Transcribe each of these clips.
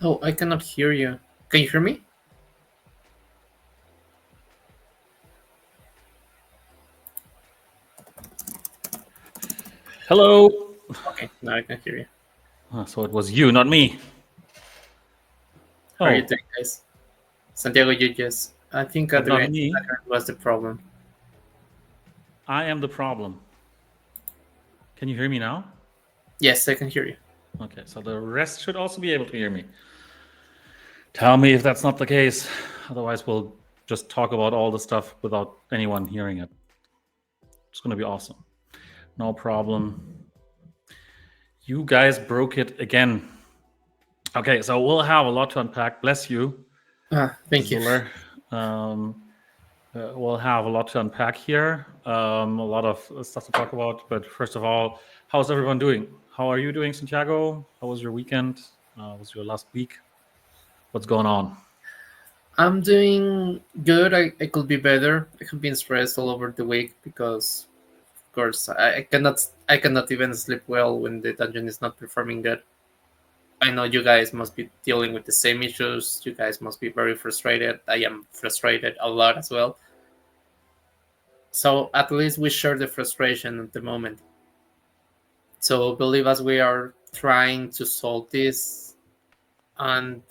Oh, I cannot hear you. Can you hear me? Hello. Okay, now I can hear you. So it was you, not me. How are you Oh, doing, guys? Santiago, you just. I think but not Adrian me. was the problem. I am the problem. Can you hear me now? Yes, I can hear you. Okay, so the rest should also be able to hear me. Tell me if that's not the case. Otherwise, we'll just talk about all the stuff without anyone hearing it. It's going to be awesome. No problem. You guys broke it again. Okay, so we'll have a lot to unpack. Bless you, Thank you. Zuller. Um, we'll have a lot to unpack here, a lot of stuff to talk about. But first of all, how's everyone doing? How are you doing, Santiago? How was your weekend? How was your last week? What's going on? I'm doing good. I could be better. I have been stressed all over the week because, of course, I cannot even sleep well when the dungeon is not performing good. I know you guys must be dealing with the same issues. You guys must be very frustrated. I am frustrated a lot as well. So at least we share the frustration at the moment. So believe us, we are trying to solve this and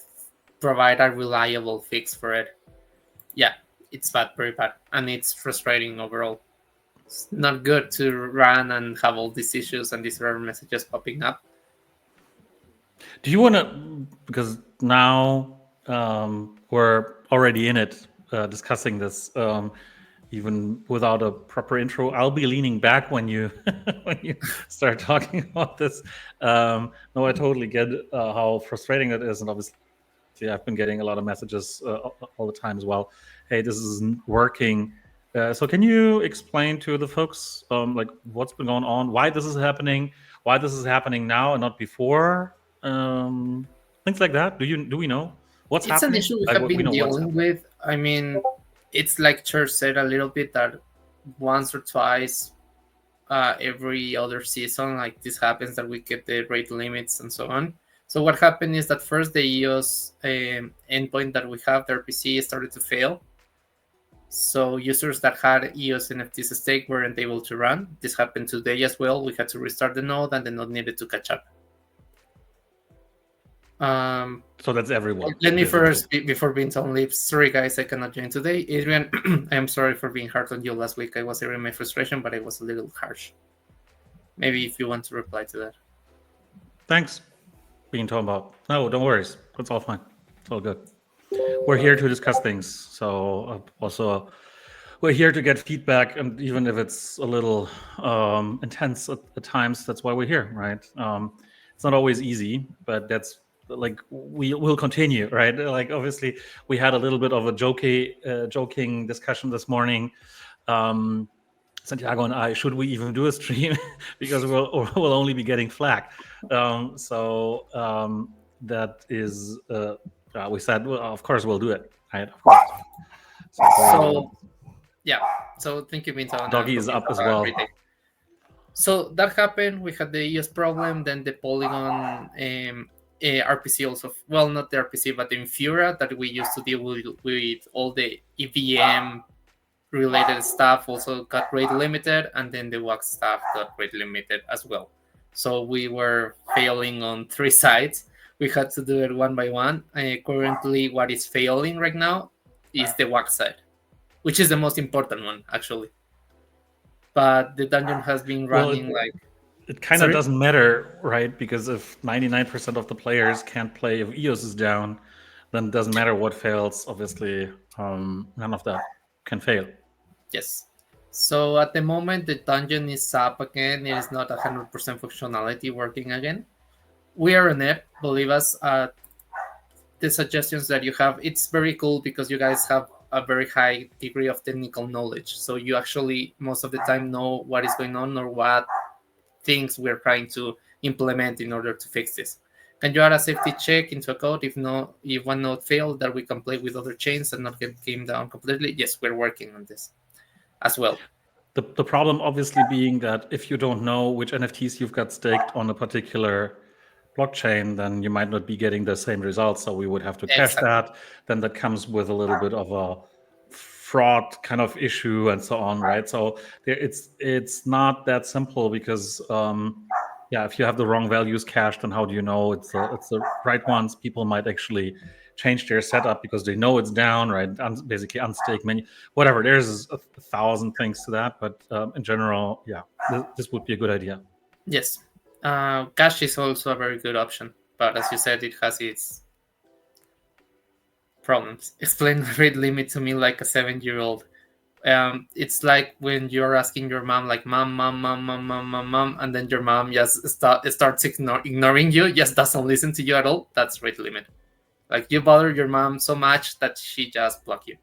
provide a reliable fix for it. Yeah, it's bad, very bad, and it's frustrating overall. It's not good to run and have all these issues and these error messages popping up. Do you want to? Because now we're already in it, discussing this. Even without a proper intro, I'll be leaning back when you when you start talking about this. No, I totally get how frustrating that is, and obviously, I've been getting a lot of messages all the time as well. Hey, this isn't working. So, can you explain to the folks like what's been going on, why this is happening, why this is happening now and not before? Things like that. Do we know what's It's an happening? issue we Like have we been know what's dealing happening. with. I mean, it's like Church said a little bit that once or twice every other season, like this happens that we get the rate limits and so on. So what happened is that first the EOS endpoint that we have, the RPC, started to fail. So users that had EOS NFTs stake weren't able to run. This happened today as well. We had to restart the node, and the node needed to catch up. Um, So that's everyone Let me basically. first, before being on leave, sorry guys, I cannot join today. Adrian, I am sorry for being hard on you last week. I was airing my frustration, but I was a little harsh. Maybe if you want to reply to that. Thanks. Being talking about. No, don't worry. It's all fine. It's all good. We're here to discuss things. So also we're here to get feedback, and even if it's a little intense at times, that's why we're here, right? It's not always easy, but that's like we will continue, right? Like obviously, we had a little bit of a joking discussion this morning. Um, Santiago and I, should we even do a stream because we'll only be getting flack. That is, we said, well, of course we'll do it, right? Of course. So So yeah, so thank you, Vinton, and doggy hope is you up as have a well. great day. So that happened. We had the EOS problem, then the Polygon RPC also. Well, not the RPC, but the Infura that we used to deal with all the EVM related stuff also got rate limited, and then the wax stuff got rate limited as well. So we were failing on three sides. We had to do it one by one. Currently, what is failing right now is the wax side, which is the most important one actually. But the dungeon has been Well, running like, it kind of sorry. doesn't matter, right? Because if 99% of the players can't play, if EOS is down, then it doesn't matter what fails. Obviously, none of that can fail. Yes. So at the moment, the dungeon is up again. It is not 100% functionality working again. We are on it. Believe us. The suggestions that you have, it's very cool because you guys have a very high degree of technical knowledge. So you actually most of the time know what is going on or what things we're trying to implement in order to fix this. Can you add a safety check into a code if no, if one node failed, that we can play with other chains and not get game down completely? Yes, we're working on this as well. The problem obviously being that if you don't know which NFTs you've got staked on a particular blockchain, then you might not be getting the same results. So we would have to cache Exactly. that. Then that comes with a little bit of a fraud kind of issue and so on, right? So it's not that simple because yeah, if you have the wrong values cached, then how do you know it's the right ones? People might actually change their setup because they know it's down, right? Basically unstake menu, whatever. There's a thousand things to that, but in general, yeah, this would be a good idea. Yes. Cash is also a very good option, but as you said, it has its problems. Explain the rate limit to me like a 7-year-old. It's like when you're asking your mom, like, mom, mom, mom, mom, mom, mom, mom, and then your mom just starts ignoring you, just doesn't listen to you at all. That's rate limit. Like, you bother your mom so much that she just block you.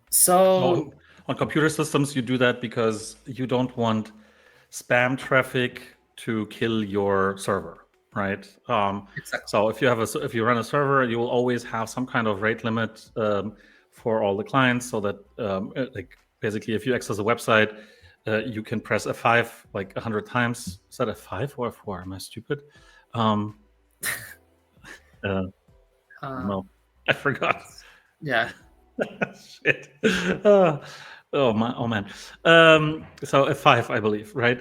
So So on computer systems, you do that because you don't want spam traffic to kill your server, right? exactly. So if you run a server, you will always have some kind of rate limit for all the clients, so that like basically, if you access a website, you can press F5 like 100 times. Is that F5 or F4? Am I stupid? Um, uh, Uh, no, I forgot. yeah. Shit. Oh man. So F5, I believe, right?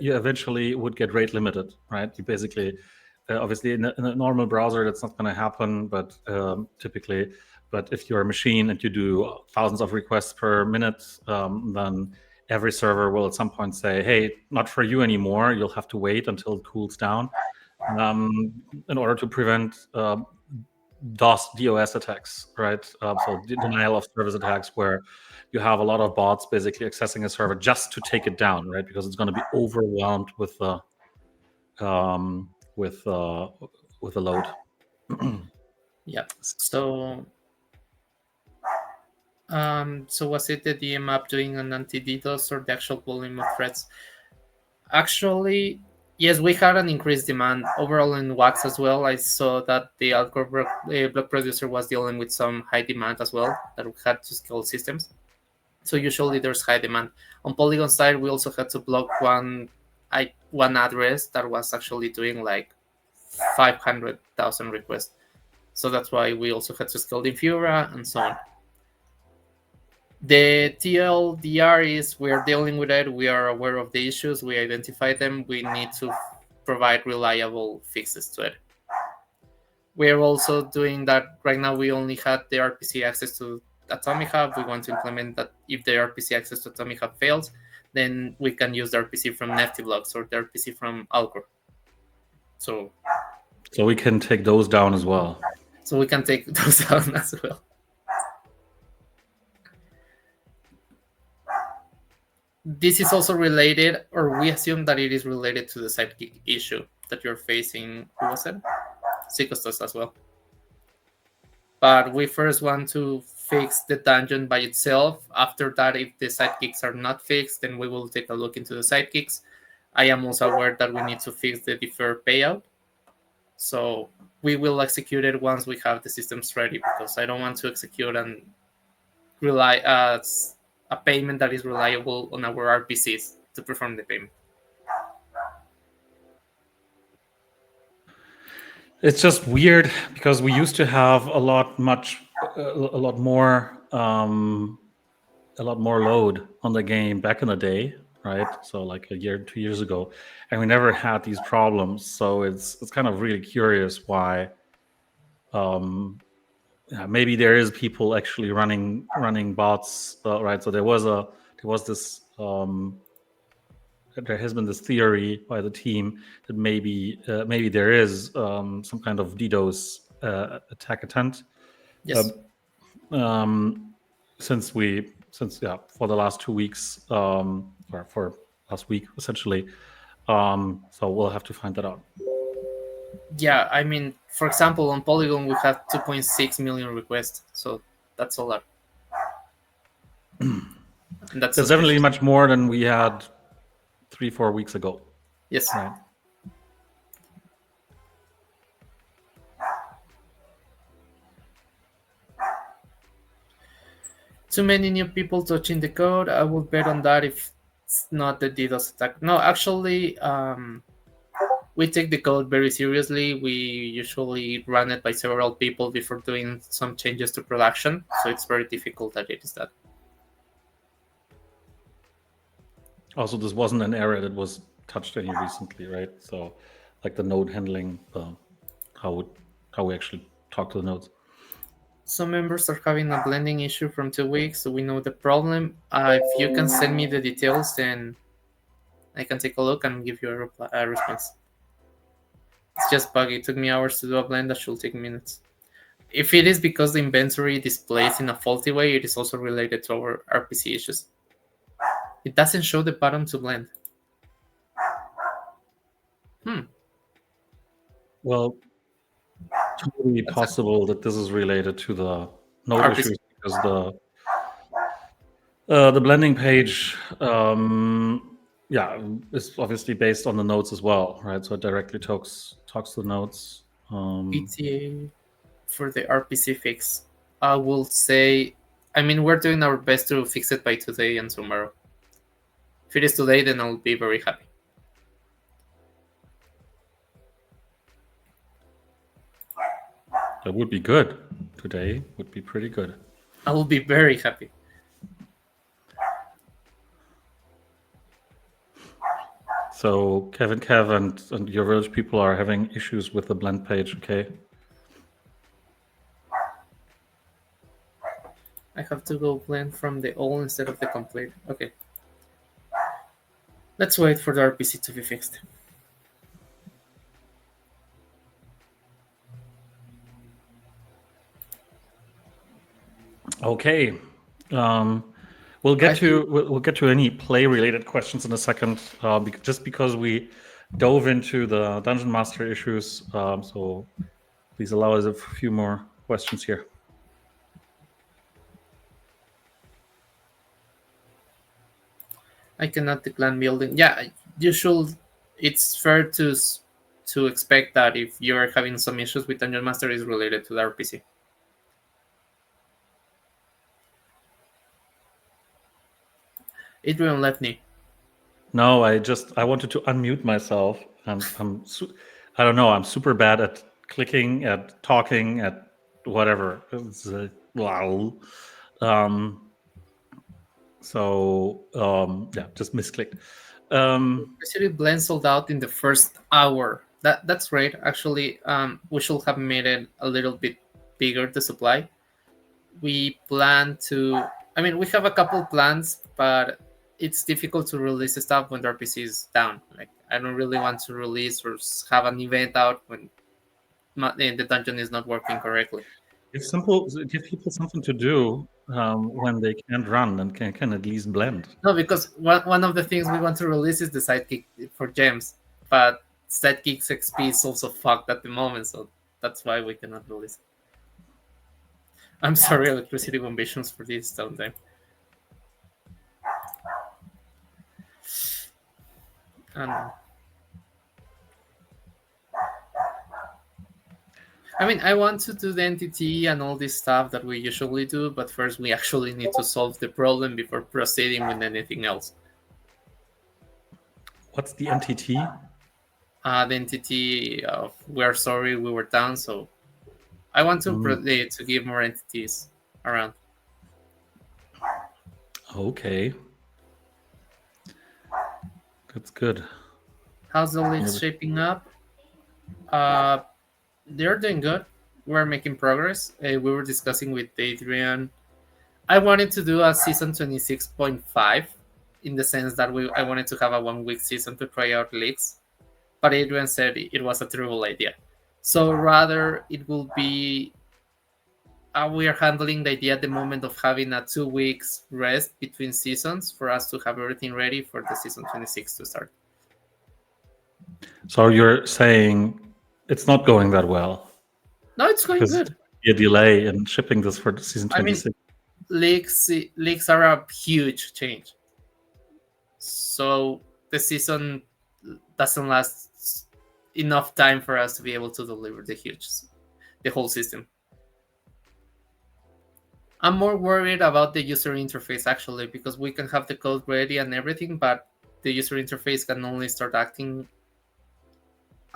You eventually would get rate limited, right? You basically, obviously, in a normal browser, that's not going to happen, but typically, but if you're a machine and you do thousands of requests per minute, then every server will at some point say, "Hey, not for you anymore. You'll have to wait until it cools down." In order to prevent DOS attacks, right? So denial of service attacks, where you have a lot of bots basically accessing a server just to take it down, right? Because it's going to be overwhelmed um, with uh, with the load. Yeah. So was it the DM app doing an anti-DDoS or the actual volume of threats? Actually, yes, we had an increased demand overall in Wax as well. I saw that the Alcor block producer was dealing with some high demand as well that we had to scale systems. So usually there's high demand. On Polygon side, we also had to block one address that was actually doing like 500,000 requests. So that's why we also had to scale the Infura and so on. The TLDR is we're dealing with it. We are aware of the issues. We identify them. We need to provide reliable fixes to it. We're also doing that right now. We only had the RPC access to Atomic Hub. We want to implement that if the RPC access to Atomic Hub fails, then we can use the RPC from Nefty blocks or the RPC from Alcor. So, So we can take those down as well. so we can take those down as well. This is also related, or we assume that it is related to the sidekick issue that you're facing. Who was it? Sikostos as well. But we first want to fix the dungeon by itself. After that, if the sidekicks are not fixed, then we will take a look into the sidekicks. I am also aware that we need to fix the deferred payout. So we will execute it once we have the systems ready, because I don't want to execute and rely as a payment that is reliable on our RPCs to perform the payment. It's just weird because we used to have a lot more load on the game back in the day, right? So like a year, 2 years ago, and we never had these problems. So it's kind of really curious why. Yeah, maybe there is people actually running bots, right? So there was this. There has been this theory by the team that maybe there is some kind of DDoS attack attempt. Uh, Yes. um, since yeah, for the last 2 weeks, or for last week essentially. So we'll have to find that out. Yeah, I mean, for example, on Polygon we have 2.6 million requests, so that's a lot, and that's That's definitely suspicious. much more than we had 3-4 weeks ago, Yes. right? Too many new people touching the code. I will bet on that if it's not the DDoS attack. No, actually, we take the code very seriously. We usually run it by several people before doing some changes to production, so it's very difficult that it is that. Also, this wasn't an area that was touched any recently, right? So, like the node handling, how we actually talk to the nodes. Some members are having a blending issue from 2 weeks, so we know the problem. If you can send me the details, then I can take a look and give you a response. It's just buggy. It took me hours to do a blend that should take minutes. If it is because the inventory displays in a faulty way, it is also related to our RPC issues. It doesn't show the button to blend. Well, totally That's possible that this is related to the node RPC. issues because the blending page, is obviously based on the nodes as well, right? So it directly talks to the nodes. PTA for the RPC fix. I will say, I mean, we're doing our best to fix it by today and tomorrow. If it is today, then I'll be very happy. That would be good. Today would be pretty good. I will be very happy. So Kevin, Kev, and your village people are having issues with the blend page. Okay. I have to go blend from the all instead of the complete. Okay. Let's wait for the RPC to be fixed. Okay. We'll get to any play related questions in a second. Just because we dove into the Dungeon Master issues, so please allow us a few more questions here. I cannot decline building. Yeah, you should. It's fair to expect that if you're having some issues with Dungeon Master, is related to the RPC. Adrian left me. No, I wanted to unmute myself. I don't know. I'm super bad at clicking, at talking, at whatever. It's, wow. Just misclicked. City blend sold out in the first hour. That's great. Actually, we should have made it a little bit bigger, the supply. We plan to. I mean, we have a couple plans, but it's difficult to release stuff when the RPC is down. Like, I don't really want to release or have an event out when the dungeon is not working correctly. Give people something to do when they can't run and can at least blend. No, because one of the things we want to release is the sidekick for gems, but sidekick's XP is also fucked at the moment, so that's why we cannot release it. I'm sorry, electricity ambitions for this downtime. I mean, I want to do the entity and all this stuff that we usually do, but first we actually need to solve the problem before proceeding with anything else. What's the NTT? The entity of we're sorry we were down, so I want to give more entities around. Okay, that's good. How's the leads shaping up? They're doing good. We're making progress. We were discussing with Adrian. I wanted to do a season 26.5 in the sense that I wanted to have a 1 week season to try out leagues, but Adrian said it was a terrible idea. So rather, it will be we are handling the idea at the moment of having a 2 weeks rest between seasons for us to have everything ready for the season 26 to start. So you're saying it's not going that well? No, it's going good. A delay in shipping this for season 26. I mean, leagues are a huge change. So the season doesn't last enough time for us to be able to deliver the whole system. I'm more worried about the user interface actually, because we can have the code ready and everything, but the user interface can only start acting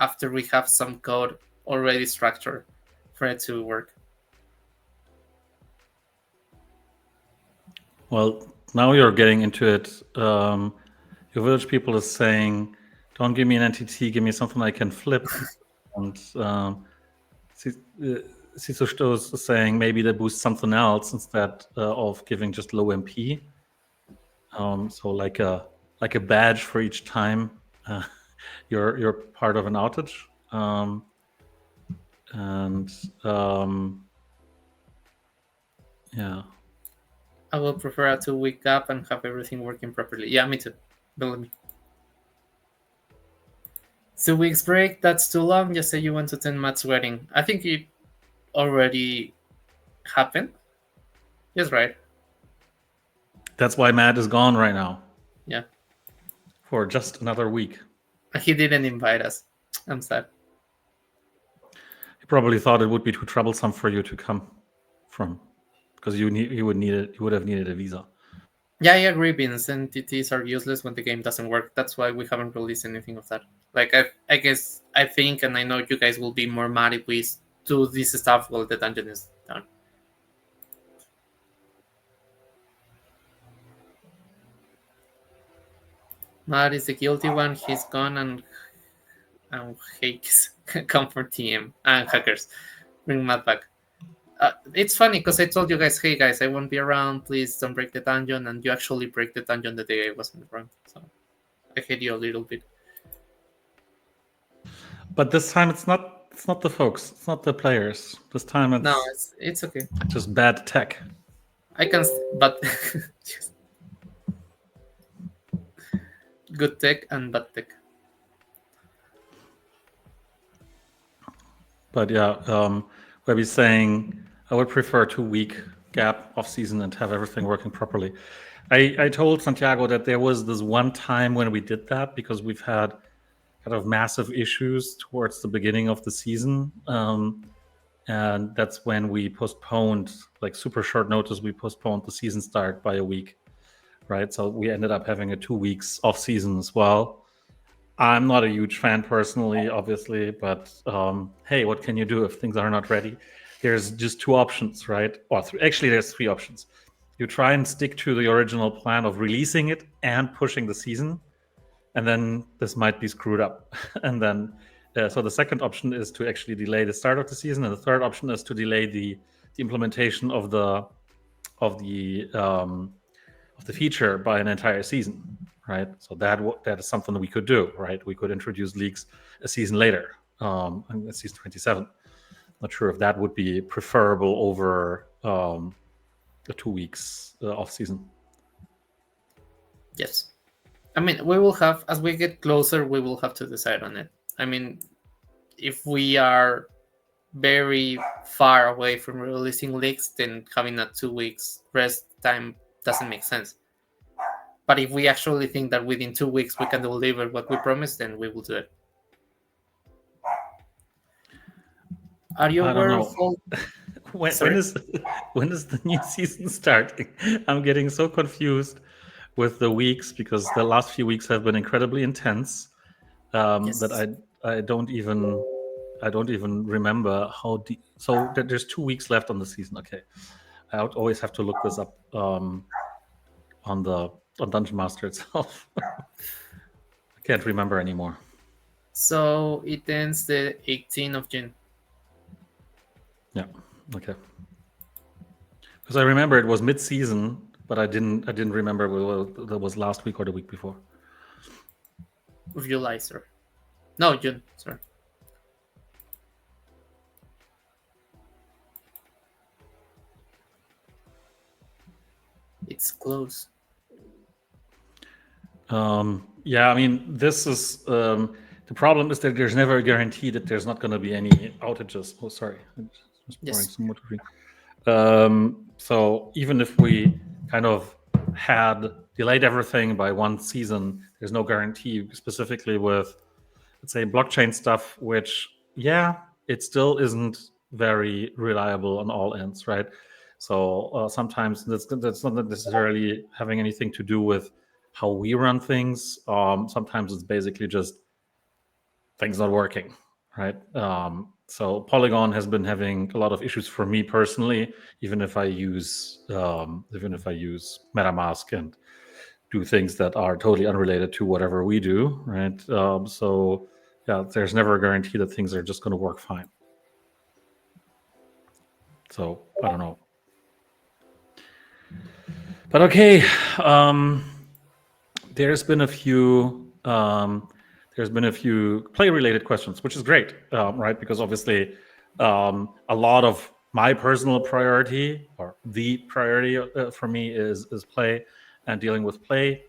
after we have some code already structured for it to work. Well, now you're getting into it. Your village people is saying, "Don't give me an entity, give me something I can flip." And Siso Stoß is saying maybe they boost something else instead of giving just low MP. So like a badge for each time you're part of an outage. And yeah. I will prefer a 2 week gap and have everything working properly. Yeah, me too. Believe me. 2 weeks break, that's too long. Just say you went to 10 Matt's wedding. I think it already happened. Yes, right. That's why Matt is gone right now. Yeah. For just another week. He didn't invite us. I'm sad. He probably thought it would be too troublesome for you to come from, because you would have needed a visa. Yeah, I agree, Vince. Entities are useless when the game doesn't work. That's why we haven't released anything of that. Like, I guess, I think, and I know you guys will be more mad if we do this stuff while the dungeon is done. Matt is the guilty one. He's gone, and Hakes come for TM and hackers. Bring Matt back. It's funny because I told you guys, hey guys, I won't be around. Please don't break the dungeon, and you actually break the dungeon the day I wasn't around. So I hate you a little bit. But this time it's not the folks, it's not the players. This time No, it's okay. just bad tech. I can, but good tech and bad tech. But yeah, Webby's saying I would prefer a 2-week gap off season and have everything working properly. I told Santiago that there was this one time when we did that because we've had kind of massive issues towards the beginning of the season. And that's when we postponed, like super short notice, we postponed the season start by a week, right? So we ended up having a 2 weeks off season as well. I'm not a huge fan personally, obviously, but hey, what can you do if things are not ready? There's just two options, right? Or actually, there's three options. You try and stick to the original plan of releasing it and pushing the season, and then this might be screwed up. And then, so the second option is to actually delay the start of the season, and the third option is to delay the implementation of the feature by an entire season, right? So that is something that we could do, right? We could introduce leagues a season later, season 27. Not sure if that would be preferable over the 2 weeks off season. Yes. I mean, we will have, as we get closer, we will have to decide on it. I mean, if we are very far away from releasing leaks, then having a 2 weeks rest time doesn't make sense. But if we actually think that within 2 weeks we can deliver what we promised, then we will do it. Are you aware of all? when is the new season starting? I'm getting so confused with the weeks because the last few weeks have been incredibly intense. Yes. That I don't even remember how deep. So there's 2 weeks left on the season. Okay, I would always have to look this up on Dungeon Master itself. I can't remember anymore. So it ends the 18th of June. Yeah. Okay. Because I remember it was mid-season, but I didn't remember whether that was last week or the week before. July, sir. No, June. Sorry. It's close. Yeah, I mean, this is the problem is that there's never a guarantee that there's not going to be any outages. Oh, sorry, I'm just pouring some water. So even if we kind of had delayed everything by one season, there's no guarantee, specifically with, let's say, blockchain stuff, which, yeah, it still isn't very reliable on all ends, right? So sometimes that's not necessarily having anything to do with how we run things. Sometimes it's basically just things not working, right? So Polygon has been having a lot of issues for me personally, even if I use MetaMask and do things that are totally unrelated to whatever we do, right? So yeah, there's never a guarantee that things are just going to work fine. So I don't know, but okay. There's been a few play related questions, which is great, right? Because obviously, a lot of my personal priority or the priority for me is play and dealing with play.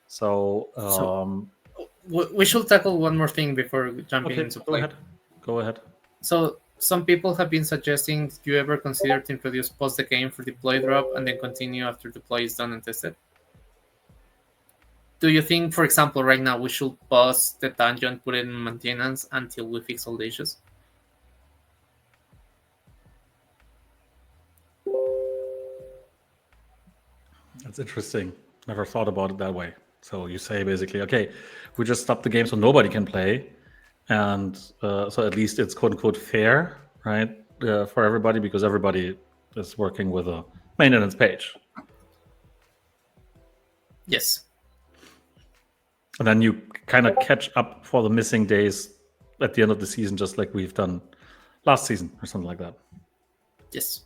So So we should tackle one more thing before jumping okay, into play. go ahead. So some people have been suggesting, do you ever consider to introduce post the game for the play drop and then continue after the play is done and tested? Do you think, for example, right now we should pause the dungeon, put it in maintenance until we fix all the issues? That's interesting. Never thought about it that way. So you say basically, okay, we just stop the game so nobody can play, and so at least it's quote unquote fair, right, for everybody because everybody is working with a maintenance page, Yes. and then you kind of catch up for the missing days at the end of the season, just like we've done last season or something like that. Yes.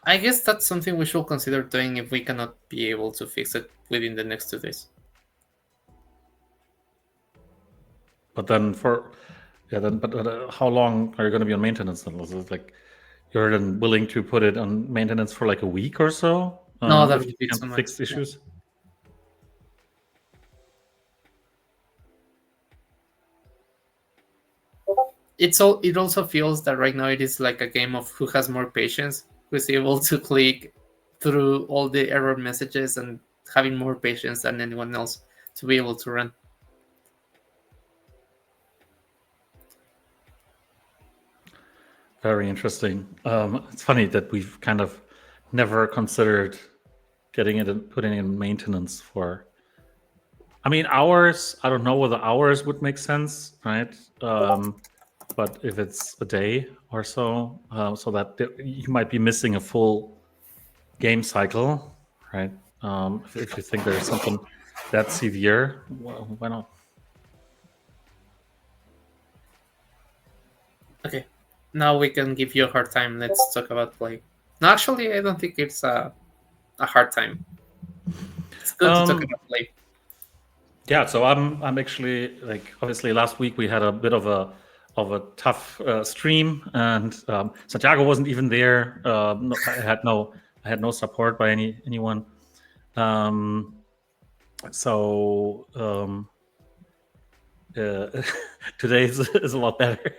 I guess that's something we should consider doing if we cannot be able to fix it within the next 2 days. But then how long are you going to be on maintenance then? Is it like you're then willing to put it on maintenance for like a week or so? No, that if would you be can't too much. fix issues? It also feels that right now it is like a game of who has more patience, who's able to click through all the error messages and having more patience than anyone else to be able to run. Very interesting. It's funny that we've kind of never considered getting it and putting it in maintenance for. I mean, hours. I don't know whether hours would make sense, right? But if it's a day or so, so that you might be missing a full game cycle, right? If you think there's something that severe, well, why not? Okay, now we can give you a hard time. Let's talk about play. No, actually, I don't think it's a hard time. It's good to talk about play. Yeah, so I'm actually like obviously last week we had a bit of a tough stream, and Santiago wasn't even there. I had no support by anyone. So today is a lot better.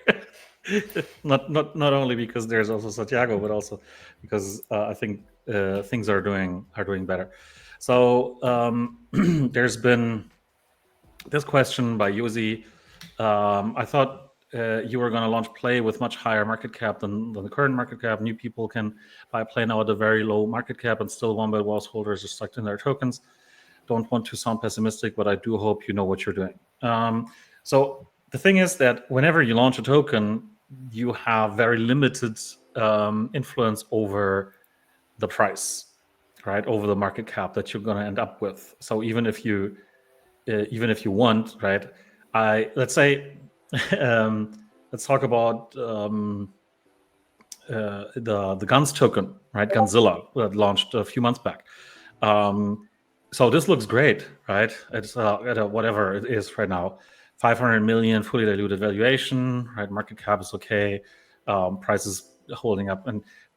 not only because there's also Santiago, but also because I think things are doing better. So there's been this question by Yuzi. I thought you were going to launch Play with much higher market cap than the current market cap. New people can buy Play now at a very low market cap, and still Wombat Walls holders are stuck in their tokens. Don't want to sound pessimistic, but I do hope you know what you're doing. So the thing is that whenever you launch a token, you have very limited influence over the price, right? Over the market cap that you're going to end up with. So even if you want, right? Let's say let's talk about the Guns token, right? Gunzilla that launched a few months back. So this looks great, right? It's at a whatever it is right now, 500 million fully diluted valuation, right? Market cap is okay, price is holding up,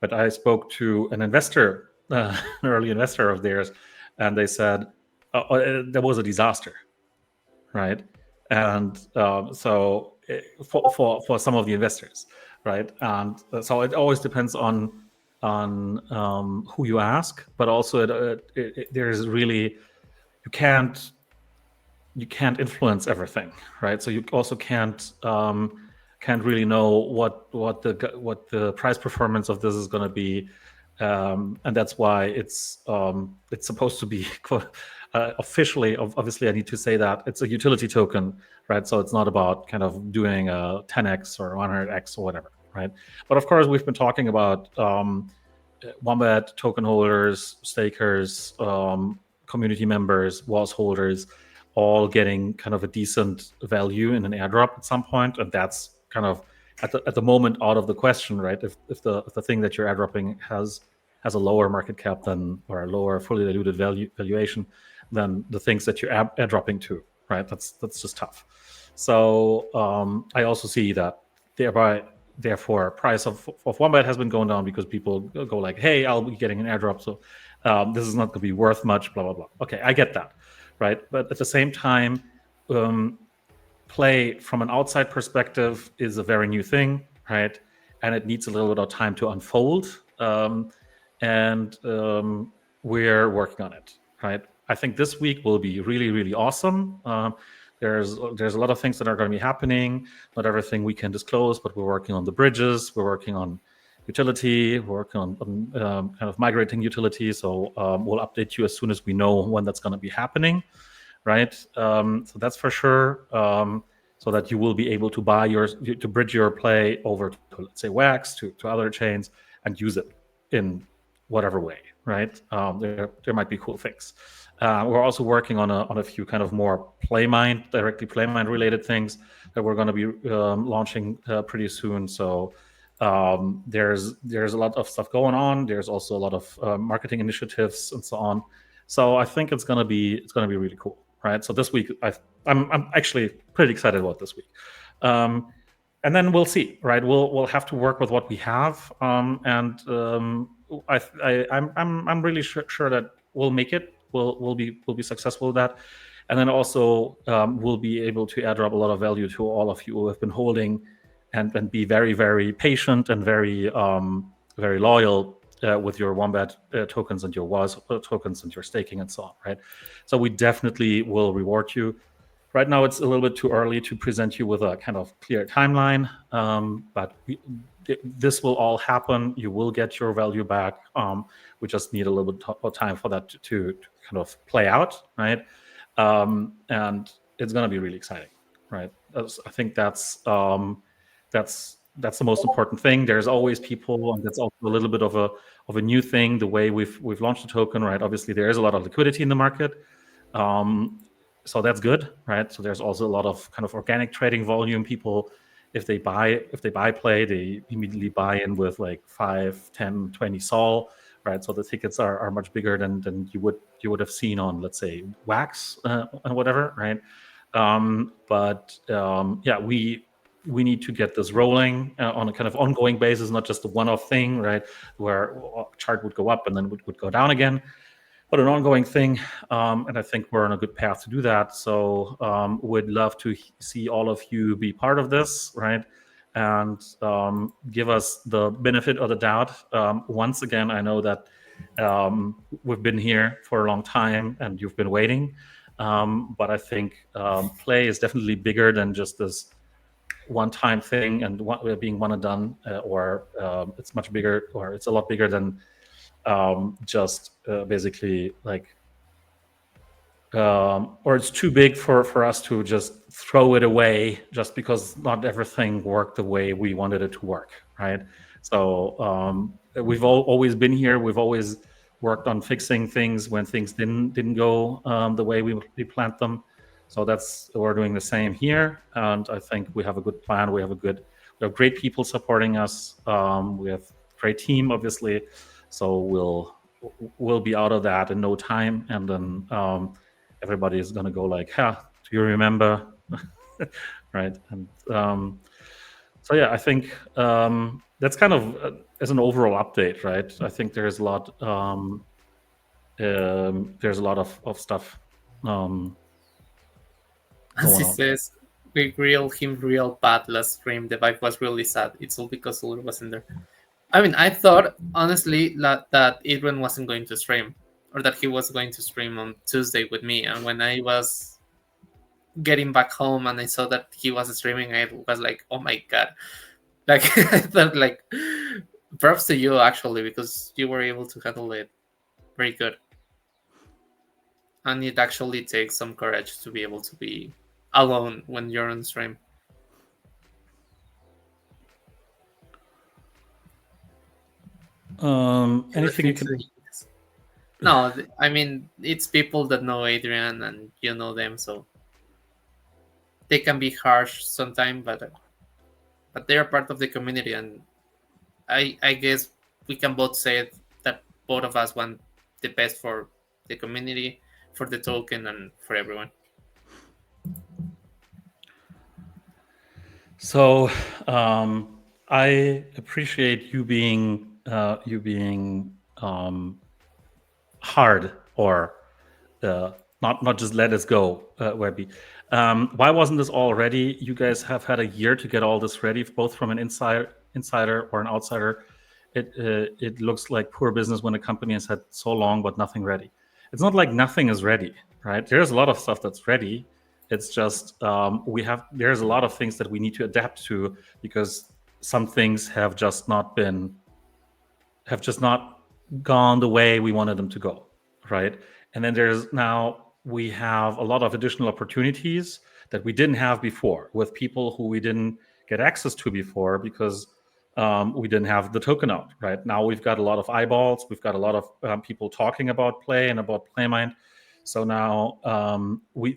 but I spoke to an investor, an early investor of theirs, and they said there was a disaster, right? And so for some of the investors, right? And so it always depends on who you ask, but also there's really you can't influence everything, right? So you also can't can't really know what the price performance of this is going to be, and that's why it's supposed to be officially. Obviously, I need to say that it's a utility token, right? So it's not about kind of doing a 10x or 100x or whatever, right? But of course, we've been talking about Wombat token holders, stakers, community members, WAS holders, all getting kind of a decent value in an airdrop at some point, and that's kind of at the moment out of the question, right? If the thing that you're airdropping has a lower market cap than, or a lower fully diluted valuation than the things that you're airdropping to, right? That's just tough. So I also see that therefore price of Wombat has been going down because people go like, hey, I'll be getting an airdrop, so this is not going to be worth much, blah blah blah. Okay, I get that, right? But at the same time, play from an outside perspective is a very new thing, right? And it needs a little bit of time to unfold. And we're working on it, right? I think this week will be really, really awesome. There's a lot of things that are going to be happening. Not everything we can disclose, but we're working on the bridges. We're working on utility. We're working on kind of migrating utility. So we'll update you as soon as we know when that's going to be happening, right? So that's for sure. So that you will be able to to bridge your play over to, let's say, Wax, to other chains, and use it in whatever way, right? There might be cool things. We're also working on a few kind of more directly Playmind related things that we're going to be launching pretty soon. So there's a lot of stuff going on. There's also a lot of marketing initiatives and so on. So I think it's gonna be really cool, right? So this week I'm actually pretty excited about this week. And then we'll see, right? We'll have to work with what we have, and I'm really sure that we'll make it. We'll be successful with that, and then also we'll be able to airdrop a lot of value to all of you who have been holding, and be very, very patient and very very loyal with your Wombat tokens and your WAS tokens and your staking and so on, right? So we definitely will reward you. Right now, it's a little bit too early to present you with a kind of clear timeline, but this will all happen. You will get your value back. We just need a little bit of time for that to kind of play out, right? And it's going to be really exciting, right? I think that's the most important thing. There's always people, and that's also a little bit of a new thing. The way we've launched the token, right? Obviously, there is a lot of liquidity in the market. So that's good, right? So there's also a lot of kind of organic trading volume. People, if they buy play, they immediately buy in with like 5, 10, 20 sol, right? So the tickets are much bigger than you would have seen on, let's say, Wax and whatever, right? Yeah, we need to get this rolling on a kind of ongoing basis, not just a one-off thing, right? Where a chart would go up and then would go down again, but an ongoing thing. And I think we're on a good path to do that. So would love to see all of you be part of this, right? And give us the benefit of the doubt. Once again, I know that we've been here for a long time and you've been waiting. But I think play is definitely bigger than just this one-time thing and being one and done, or it's much bigger, or it's a lot bigger than just basically like, or it's too big for us to just throw it away just because not everything worked the way we wanted it to work, right? So we've always been here. We've always worked on fixing things when things didn't go the way we planned them. So we're doing the same here, and I think we have a good plan. We have great people supporting us. We have a great team, obviously. So we'll be out of that in no time, and then everybody is going to go like, "Ha, do you remember?" Right? And so yeah, I think that's kind of as an overall update, right? I think there's a lot of stuff As going he on. says, we grilled him real bad last stream. The vibe was really sad. It's all because Ulur wasn't there. I mean, I thought honestly that Adrian wasn't going to stream, or that he was going to stream on Tuesday with me. And when I was getting back home and I saw that he was streaming, I was like, oh my god. Like I thought like props to you actually because you were able to handle it very good. And it actually takes some courage to be able to be alone when you're on stream. Anything you can. No, I mean it's people that know Adrian and you know them, so they can be harsh sometimes, but they are part of the community, and I guess we can both say that both of us want the best for the community, for the token, and for everyone. So I appreciate you being hard or not just let us go, Webby. Why wasn't this all ready? You guys have had a year to get all this ready, both from an insider or an outsider. It looks like poor business when a company has had so long but nothing ready. It's not like nothing is ready, right? There's a lot of stuff that's ready. It's just there's a lot of things that we need to adapt to because some things have just not gone the way we wanted them to go, right? And then we have a lot of additional opportunities that we didn't have before with people who we didn't get access to before because we didn't have the token out, right? Now we've got a lot of eyeballs, we've got a lot of people talking about play and about PlayMind. So now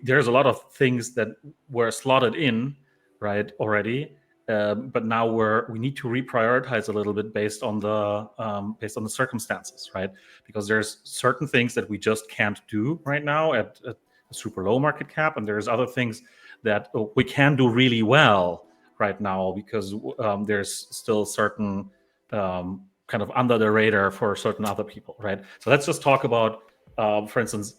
there's a lot of things that were slotted in, right, already. But now we need to reprioritize a little bit based on the circumstances, right? Because there's certain things that we just can't do right now at a super low market cap, and there's other things that we can do really well right now because there's still certain kind of under the radar for certain other people, right? So let's just talk about, for instance,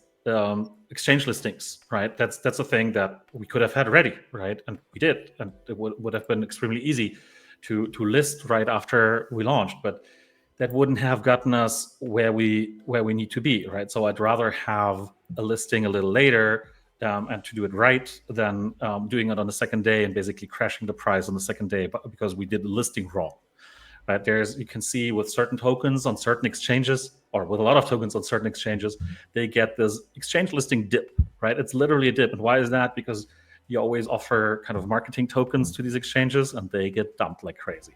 exchange listings, right? That's a thing that we could have had ready, right? And we did, and it would have been extremely easy to list right after we launched, but that wouldn't have gotten us where we need to be, right? So I'd rather have a listing a little later and to do it right than doing it on the second day and basically crashing the price on the second day because we did the listing wrong. Right, you can see with certain tokens on certain exchanges, or with a lot of tokens on certain exchanges, they get this exchange listing dip, right? It's literally a dip. And why is that? Because you always offer kind of marketing tokens to these exchanges and they get dumped like crazy,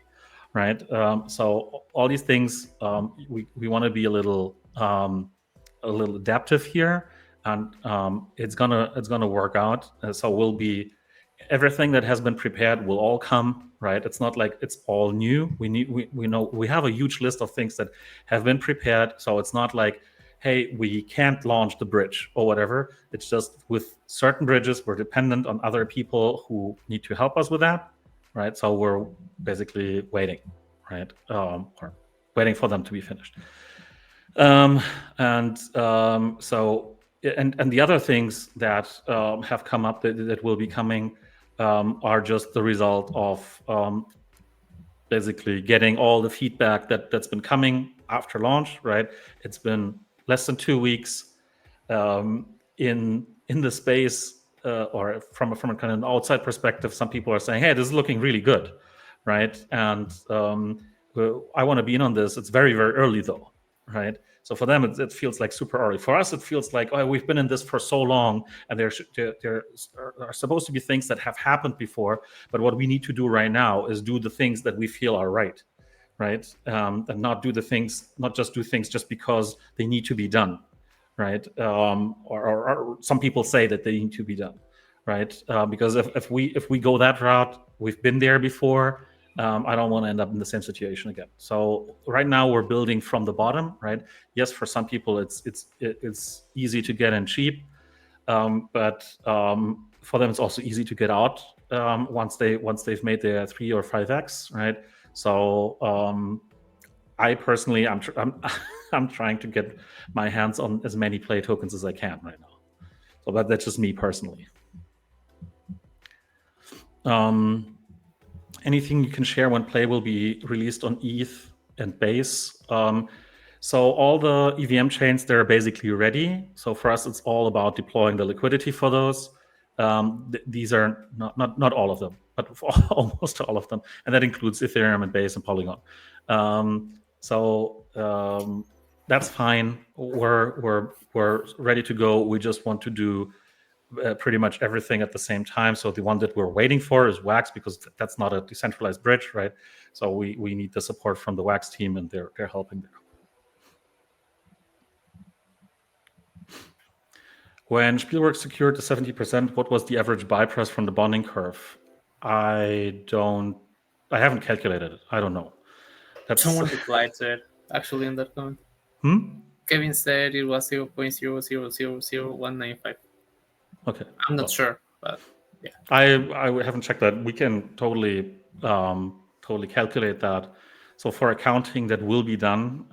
right? So all these things, we want to be a little adaptive here, and it's gonna work out. So we'll be everything that has been prepared will all come, right? It's not like it's all new. We know we have a huge list of things that have been prepared, so it's not like, hey, we can't launch the bridge or whatever. It's just with certain bridges we're dependent on other people who need to help us with that, right? So we're basically waiting, right? Or waiting for them to be finished. So the other things that have come up that will be coming are just the result of basically getting all the feedback that's been coming after launch, right? It's been less than 2 weeks in the space, or from a kind of an outside perspective. Some people are saying, "Hey, this is looking really good," right? And I want to be in on this. It's very, very early though, right? So for them, it feels like super early. For us, it feels like, oh, we've been in this for so long, and there are supposed to be things that have happened before. But what we need to do right now is do the things that we feel are right, and not just do things just because they need to be done, right? Or some people say that they need to be done, right? Because if we go that route, we've been there before. I don't want to end up in the same situation again. So right now we're building from the bottom, right? Yes, for some people it's easy to get in cheap, but for them it's also easy to get out once they've made their 3 or 5x, right? So I personally, I'm trying to get my hands on as many play tokens as I can right now. So that's just me personally. Anything you can share when play will be released on ETH and Base? So all the EVM chains, they're basically ready. So for us, it's all about deploying the liquidity for those. These are not all of them, but almost all of them, and that includes Ethereum and Base and Polygon. That's fine. We're ready to go. We just want to do pretty much everything at the same time. So the one that we're waiting for is Wax, because that's not a decentralized bridge, right? So we need the support from the Wax team, and they're helping there. When Spielberg secured the 70%, what was the average buy price from the bonding curve? I haven't calculated it. I don't know. That's Someone replied to it actually in that comment. Kevin said it was 0.00000195. Okay. I'm not sure, but yeah. I haven't checked that. We can totally calculate that. So for accounting, that will be done,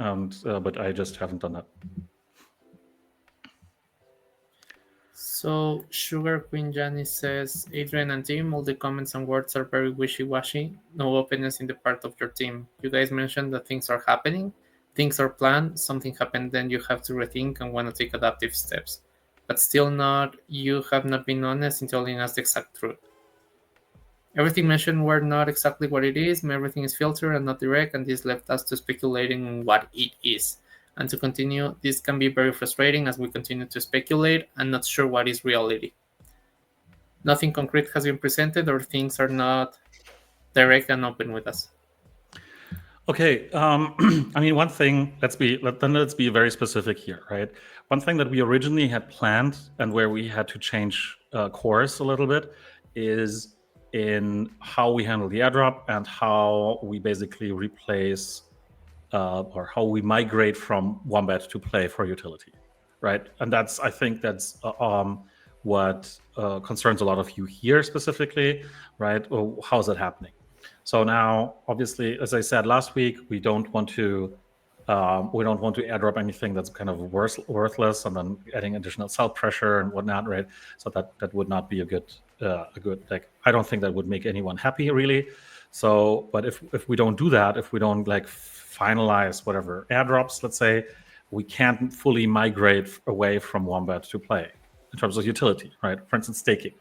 but I just haven't done that. So Sugar Queen Janice says, Adrian and team, all the comments and words are very wishy-washy. No openness in the part of your team. You guys mentioned that things are happening, things are planned, something happened, then you have to rethink and want to take adaptive steps. But still not, you have not been honest in telling us the exact truth. Everything mentioned were not exactly what it is, everything is filtered and not direct, and this left us to speculating on what it is. And to continue, this can be very frustrating as we continue to speculate and not sure what is reality. Nothing concrete has been presented, or things are not direct and open with us. Okay, I mean, one thing. Let's be very specific here, right? One thing that we originally had planned and where we had to change course a little bit is in how we handle the airdrop and how we basically replace or how we migrate from Wombat to Play for utility, right? And I think that's what concerns a lot of you here specifically, right? Or how's that happening? So now, obviously, as I said last week, we don't want to airdrop anything that's kind of worthless, and then adding additional sell pressure and whatnot, right? So that would not be a good like, I don't think that would make anyone happy, really. So, but if we don't do that, if we don't like finalize whatever airdrops, let's say, we can't fully migrate away from Wombat to Play in terms of utility, right? For instance, staking.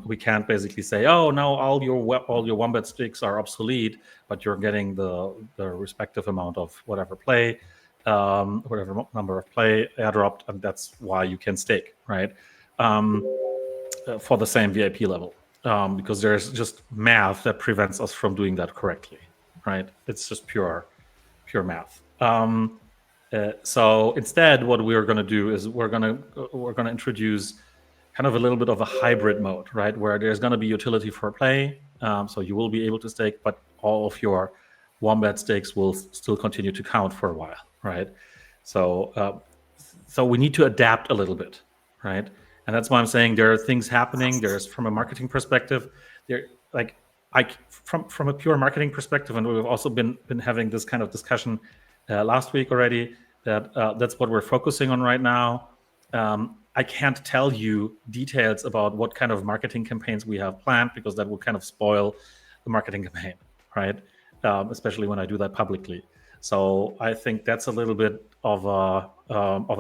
We can't basically say, oh, now all your Wombat stakes are obsolete, but you're getting the respective amount of whatever play, whatever number of play airdropped, and that's why you can stake, right? For the same VIP level, because there's just math that prevents us from doing that correctly, right? It's just pure math. So instead, what we're going to do is we're going to introduce kind of a little bit of a hybrid mode, right? Where there's going to be utility for play. So you will be able to stake, but all of your Wombat stakes will still continue to count for a while, right? So we need to adapt a little bit, right? And that's why I'm saying there are things happening. There's, from a marketing perspective, from a pure marketing perspective, and we've also been having this kind of discussion last week already, that's what we're focusing on right now. I can't tell you details about what kind of marketing campaigns we have planned, because that will kind of spoil the marketing campaign, right? Especially when I do that publicly. So I think that's a little bit of a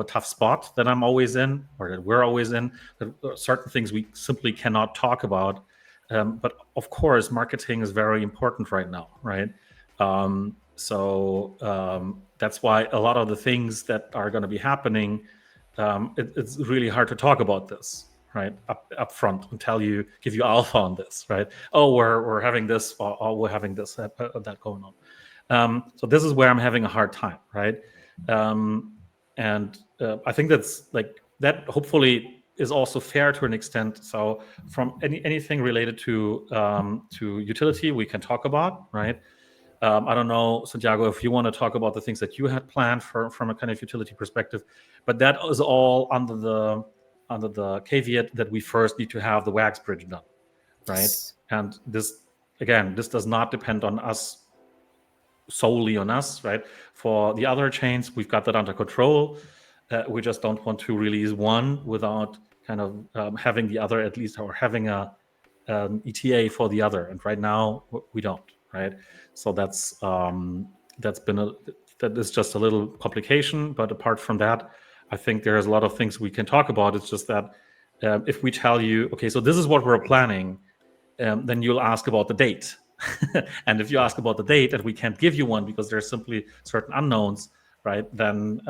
tough spot that I'm always in, or that we're always in. That certain things we simply cannot talk about. But of course, marketing is very important right now, right? That's why a lot of the things that are going to be happening, it's really hard to talk about this, right, up front, and give you alpha on this, right? Oh, we're having this, or we're having this that going on. So this is where I'm having a hard time, right? And I think that's like that. Hopefully, is also fair to an extent. So from anything related to utility, we can talk about, right? I don't know, Santiago, if you want to talk about the things that you had planned from a kind of utility perspective, but that is all under the caveat that we first need to have the Wax bridge done, right? Yes. And this does not depend on us, solely on us, right? For the other chains, we've got that under control. We just don't want to release one without kind of having the other, at least, or having a ETA for the other. And right now we don't, right? So that is just a little complication. But apart from that, I think there's a lot of things we can talk about. It's just that If we tell you, okay, so this is what we're planning, then you'll ask about the date. And if you ask about the date and we can't give you one because there's simply certain unknowns, right, then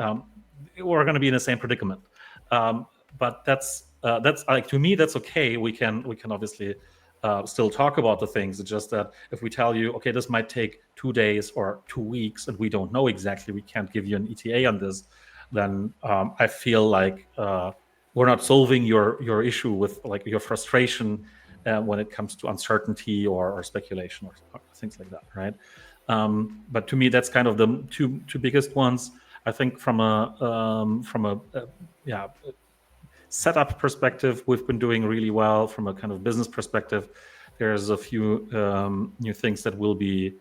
we're going to be in the same predicament. But that's like, to me, that's okay. We can obviously still talk about the things. It's just that if we tell you, okay, this might take 2 days or 2 weeks, and we don't know exactly, we can't give you an ETA on this, then I feel like we're not solving your issue with, like, your frustration when it comes to uncertainty or speculation or things like that, right? But to me, that's kind of the two biggest ones. I think from a setup perspective, we've been doing really well. From a kind of business perspective, there's a few new things that will be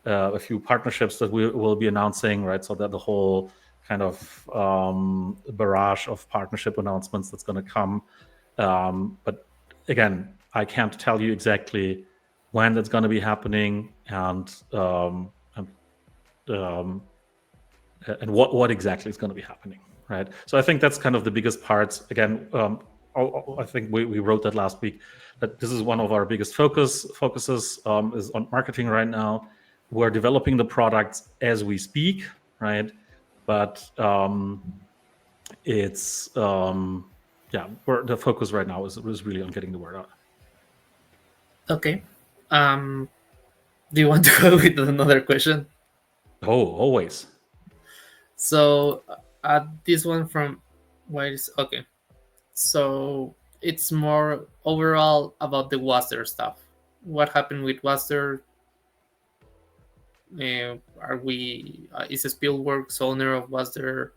a few partnerships that we will be announcing, right? So that the whole kind of barrage of partnership announcements that's going to come. But again, I can't tell you exactly when that's going to be happening and what exactly is going to be happening, right? So I think that's kind of the biggest parts. Again, I think we wrote that last week, that this is one of our biggest focuses is on marketing right now. We're developing the products as we speak, right? But it's the focus right now is really on getting the word out. Okay. Do you want to go with another question? Oh, always. So, this one from where is okay. So it's more overall about the Waster stuff. What happened with Waster? Are we? Is Spielworks owner of Waster?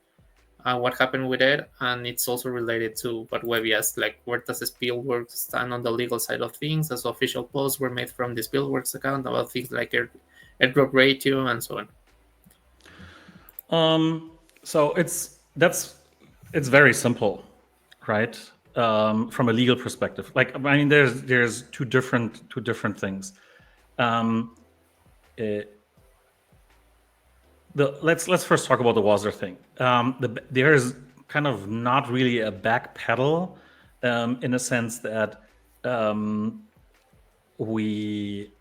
What happened with it? And it's also related to what Webby asked, like where does Spielworks stand on the legal side of things? As official posts were made from the Spielworks account about things like airdrop ratio and so on. So it's very simple, right? From a legal perspective, like, I mean, there's two different things. Let's first talk about the Wazer thing. There's kind of not really a back pedal, in a sense that we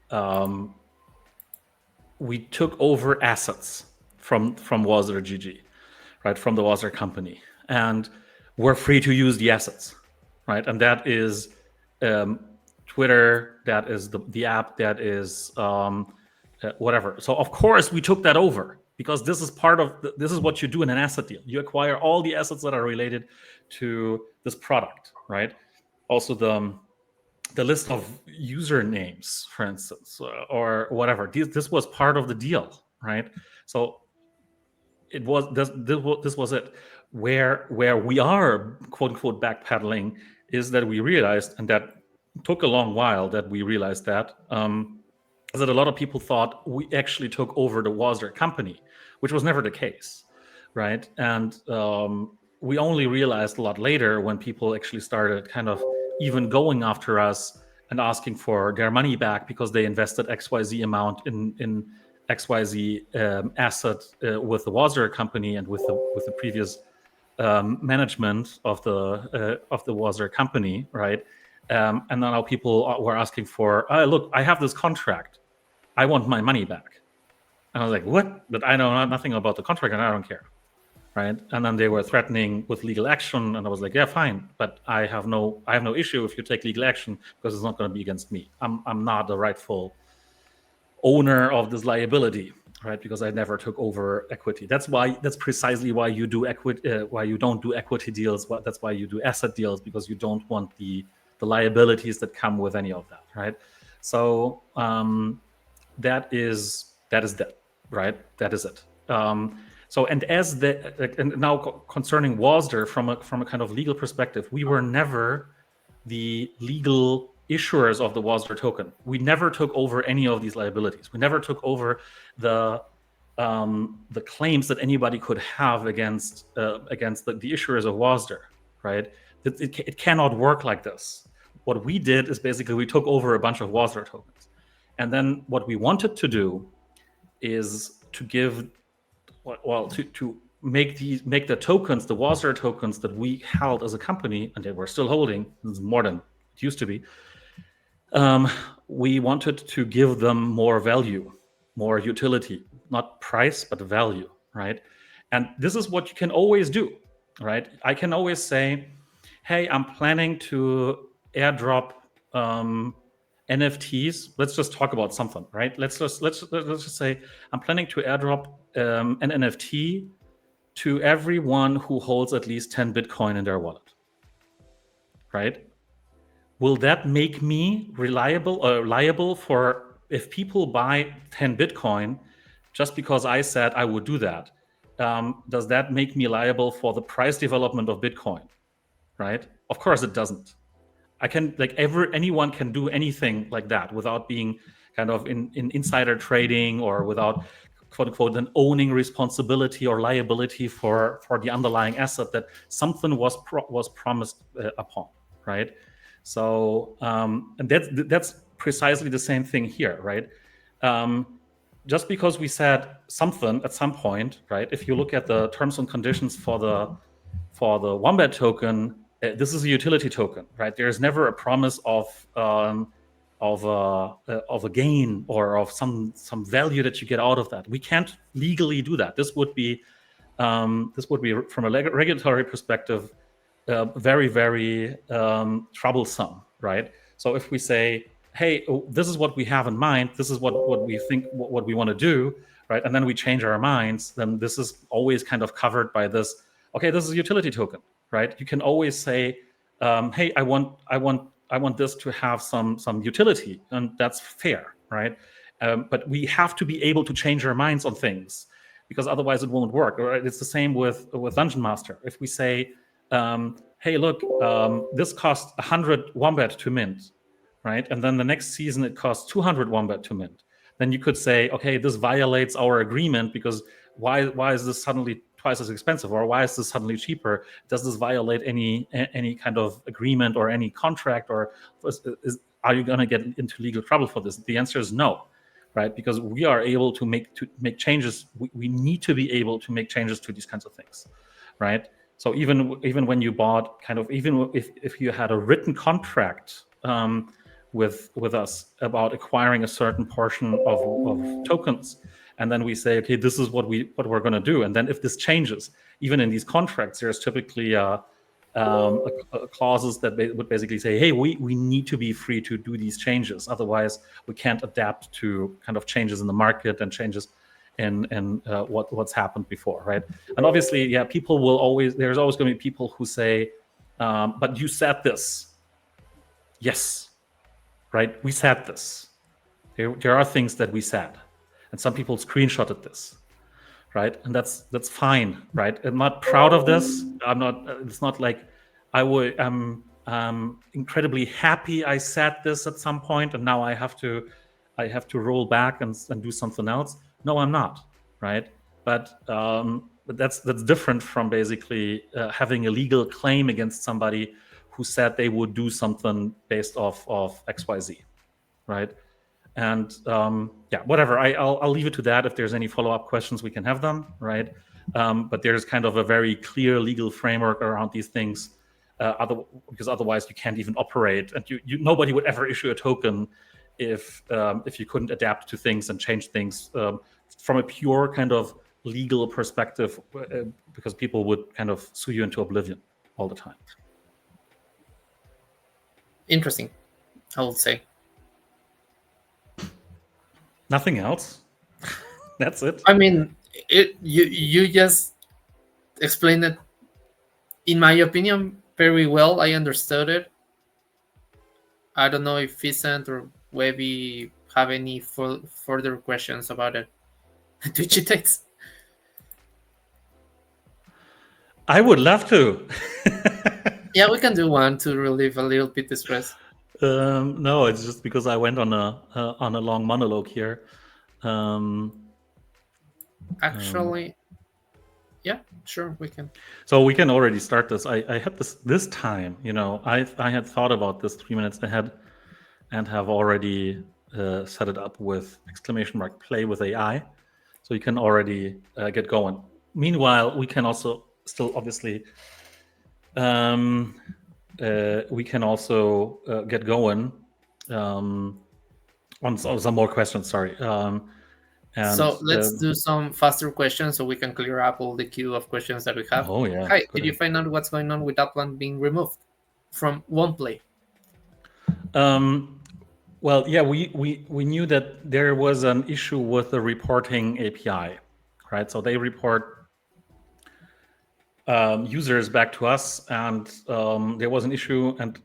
took over assets from Wazer GG, right, from the Wazer company, and we're free to use the assets, right? And that is Twitter, that is the app, that is whatever. So of course we took that over, because this is this is what you do in an asset deal. You acquire all the assets that are related to this product, right? Also the list of usernames, for instance, or whatever. This was part of the deal, right? So it was this was it. Where we are, quote unquote, backpedaling is that we realized, and that took a long while, that we realized that that a lot of people thought we actually took over the Wazer company, which was never the case, right? And we only realized a lot later, when people actually started kind of even going after us and asking for their money back because they invested XYZ amount in XYZ asset with the Wazer company and with the previous management of the Wazer company, right? And now people were asking for, look, I have this contract, I want my money back. And I was like, what? But I know nothing about the contract and I don't care, right? And then they were threatening with legal action, and I was like, yeah, fine, but I have no issue if you take legal action, because it's not going to be against me. I'm not the rightful owner of this liability, right? Because I never took over equity. That's precisely why you do why you don't do equity deals. That's why you do asset deals, because you don't want the liabilities that come with any of that, right? So that is that, right? That is it. So, and and now concerning Wazer, from a kind of legal perspective, we were never the legal issuers of the Wazer token. We never took over any of these liabilities. We never took over the claims that anybody could have against the issuers of Wazer, right? It cannot work like this. What we did is basically we took over a bunch of Wazer tokens. And then what we wanted to do is to give, well, to make the tokens, the Wasser tokens that we held as a company, and that we're still holding, this is more than it used to be. We wanted to give them more value, more utility, not price, but value, right? And this is what you can always do, right? I can always say, hey, I'm planning to airdrop NFTs. Let's just talk about something, right? Let's just say I'm planning to airdrop an NFT to everyone who holds at least 10 Bitcoin in their wallet, right? Will that make me liable for if people buy 10 Bitcoin just because I said I would do that? Does that make me liable for the price development of Bitcoin? Right? Of course it doesn't. I can anyone can do anything like that without being kind of in insider trading or without quote unquote an owning responsibility or liability for the underlying asset that something was promised upon, right? So and that's precisely the same thing here, right? Just because we said something at some point, right? If you look at the terms and conditions for the Wombat token, this is a utility token, right? There is never a promise of a gain or of some value that you get out of that. We can't legally do that. This would be from a regulatory perspective very, very troublesome, right? So if we say, hey, this is what we have in mind, this is what we think, what we want to do, right? And then we change our minds, then this is always kind of covered by this, okay, this is a utility token, right? You can always say, hey, I want this to have some utility, and that's fair, right? But we have to be able to change our minds on things because otherwise it won't work. Right? It's the same with Dungeon Master. If we say, hey, look, this costs 100 Wombat to mint, right? And then the next season it costs 200 Wombat to mint. Then you could say, okay, this violates our agreement because why is this suddenly twice as expensive, or why is this suddenly cheaper? Does this violate any kind of agreement or any contract, or are you going to get into legal trouble for this? The answer is no, right? Because we are able to make changes. We need to be able to make changes to these kinds of things, right? So even when you bought even if you had a written contract with us about acquiring a certain portion of tokens, and then we say, okay, this is what we're going to do, and then if this changes, even in these contracts, there's typically clauses that would basically say, hey, we need to be free to do these changes, otherwise we can't adapt to kind of changes in the market and changes in what's happened before, right? And obviously, yeah, there's always going to be people who say, but you said this. Yes, right? We said this. There are things that we said, and some people screenshotted this, right? And that's fine, right? I'm not proud of this. I'm not. It's not like I'm incredibly happy I said this at some point, and now I have to roll back and do something else. No, I'm not, right? But that's different from basically having a legal claim against somebody who said they would do something based off of XYZ, right? And yeah, whatever. I'll leave it to that. If there's any follow-up questions, we can have them, right? But there's kind of a very clear legal framework around these things, because otherwise you can't even operate, and nobody would ever issue a token if you couldn't adapt to things and change things from a pure kind of legal perspective, because people would kind of sue you into oblivion all the time. Interesting, I would say. Nothing else. That's it. I mean, you just explained it, in my opinion, very well. I understood it. I don't know if Vicent or Webby have any further questions about it. Twitchy takes. I would love to. Yeah, we can do one to relieve a little bit the stress. No, it's just because I went on a long monologue here. Actually, yeah, sure, we can. So we can already start this. I had this time, I had thought about this 3 minutes ahead and have already set it up with !play with AI. So you can already get going. meanwhile, we can also still obviously we can also get going on some more questions. Sorry. And So let's do some faster questions so we can clear up all the queue of questions that we have. oh yeah, Hi, good did you idea. find out what's going on with Upland being removed from OnePlay? Well, yeah, we knew that there was an issue with the reporting API, right? So they report users back to us, and there was an issue, and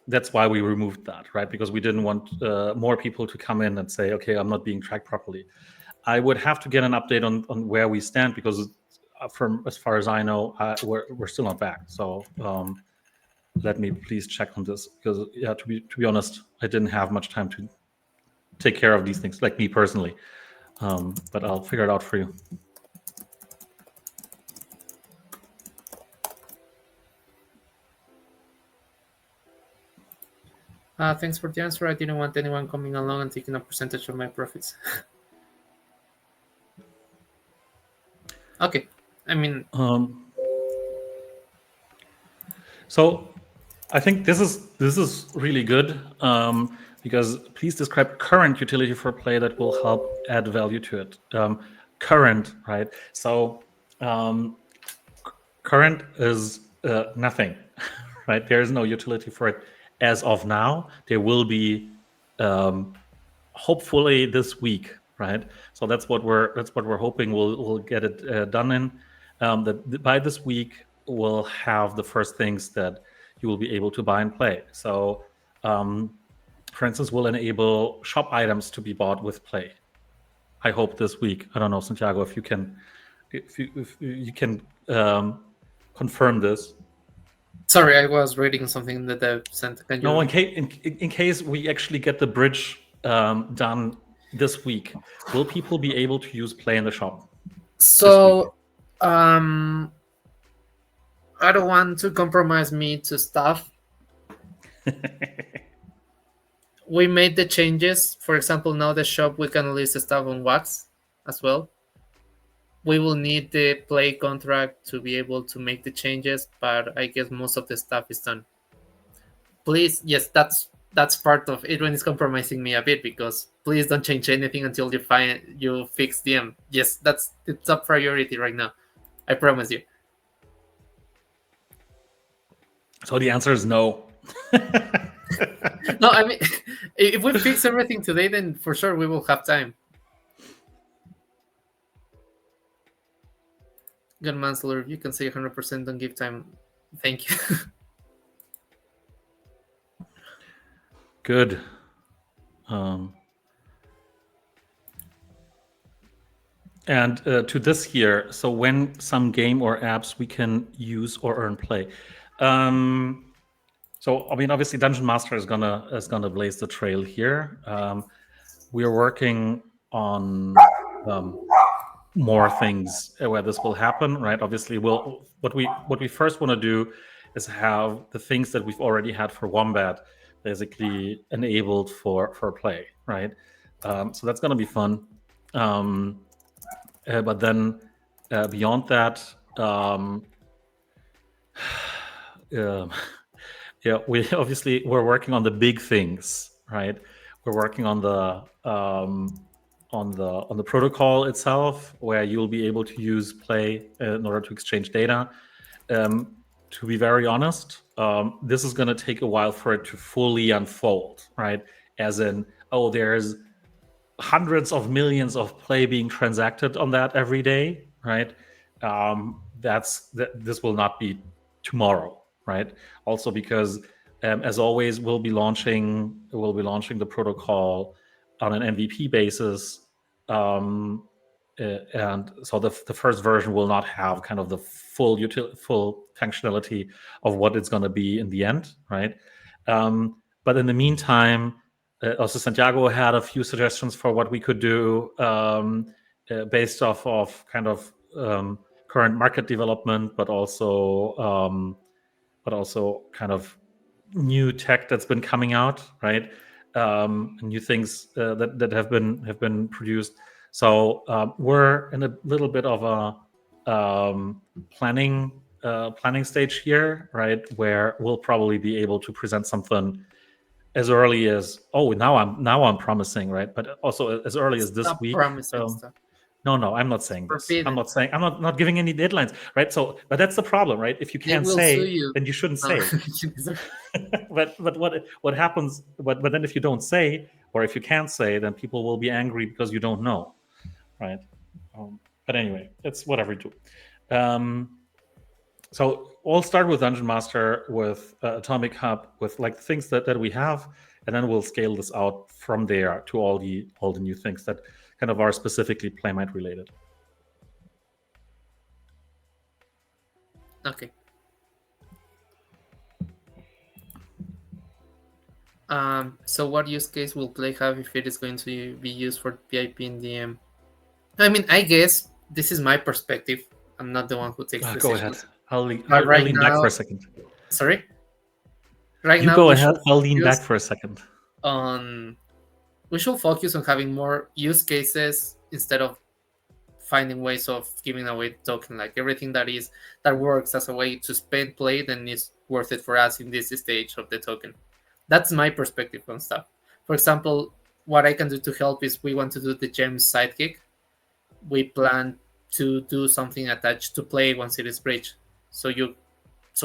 that's why we removed that, right? Because we didn't want more people to come in and say, okay, I'm not being tracked properly. I would have to get an update on where we stand, because from as far as I know, we're still not back. So let me please check on this, because yeah, to be honest, I didn't have much time to take care of these things, like me personally. But I'll figure it out for you. Thanks for the answer. I didn't want anyone coming along and taking a percentage of my profits. Okay. I mean, So I think this is really good, because please describe current utility for play that will help add value to it. Current, right? So current is nothing, right? There is no utility for it as of now. There will be hopefully this week, right? So that's what we're hoping we'll get it done in. That by this week we'll have the first things that you will be able to buy and play. So, for instance, we'll enable shop items to be bought with play. I hope this week. I don't know, Santiago, if you can confirm this. sorry, I was reading something that I sent. Can No, you? in case we actually get the bridge done this week, will people be able to use Play in the shop this week? So, I don't want to compromise me to stuff. We made the changes. For example, now the shop we can list the stuff on Wax as well. We will need the play contract to be able to make the changes, but I guess most of the stuff is done. Please, yes, that's part of it when it's compromising me a bit, because please don't change anything until you fix DM. Yes, that's the top priority right now. I promise you. So the answer is no. No, I mean, if we fix everything today, then for sure we will have time. Good Manslayer, if you can say 100%, don't give time. Thank you. Good. And to this here, so when some game or apps we can use or earn play. So I mean, obviously, Dungeon Master is gonna blaze the trail here. We are working on more things where this will happen, right? Obviously, what we first want to do is have the things that we've already had for Wombat basically enabled for play, right? So that's gonna be fun. But then beyond that, yeah, we obviously we're working on the big things, right? We're working on the protocol itself, where you'll be able to use play in order to exchange data. To be very honest, this is going to take a while for it to fully unfold, right? As in, oh, there's hundreds of millions of play being transacted on that every day, right? This will not be tomorrow, right? Also because, as always, we'll be launching the protocol on an MVP basis, and so the first version will not have kind of the full functionality of what it's going to be in the end, right? But in the meantime, also Santiago had a few suggestions for what we could do, based off of kind of current market development, but also kind of new tech that's been coming out, right? New things that have been produced. So we're in a little bit of planning stage here, right? Where we'll probably be able to present something as early as now I'm promising, right? But also as early as this Stop week. promising stuff. No, I'm not It's saying this. forbidden. I'm not giving any deadlines, right? So, but that's the problem, right? If you They can't will sue say, you. then you shouldn't No. say. But what happens? But then if you don't say, or if you can't say, then people will be angry because you don't know, right? But anyway, it's whatever you do. So we'll start with Dungeon Master, with Atomic Hub, with like things that we have, and then we'll scale this out from there to all the new things that kind of are specifically playmate related. Okay. So what use case will play have if it is going to be used for VIP and DM? I mean, I guess this is my perspective. I'm not the one who takes Go ahead. decisions. I'll lean, But I'll right lean back now, for a second. sorry. Right You now, go we ahead. should I'll lean back focus for a second. on having more use cases instead of finding ways of giving away the token. Like everything that works as a way to spend play, then is worth it for us in this stage of the token. That's my perspective on stuff. For example, what I can do to help is we want to do the gems sidekick. We plan to do something attached to play once it is breached. So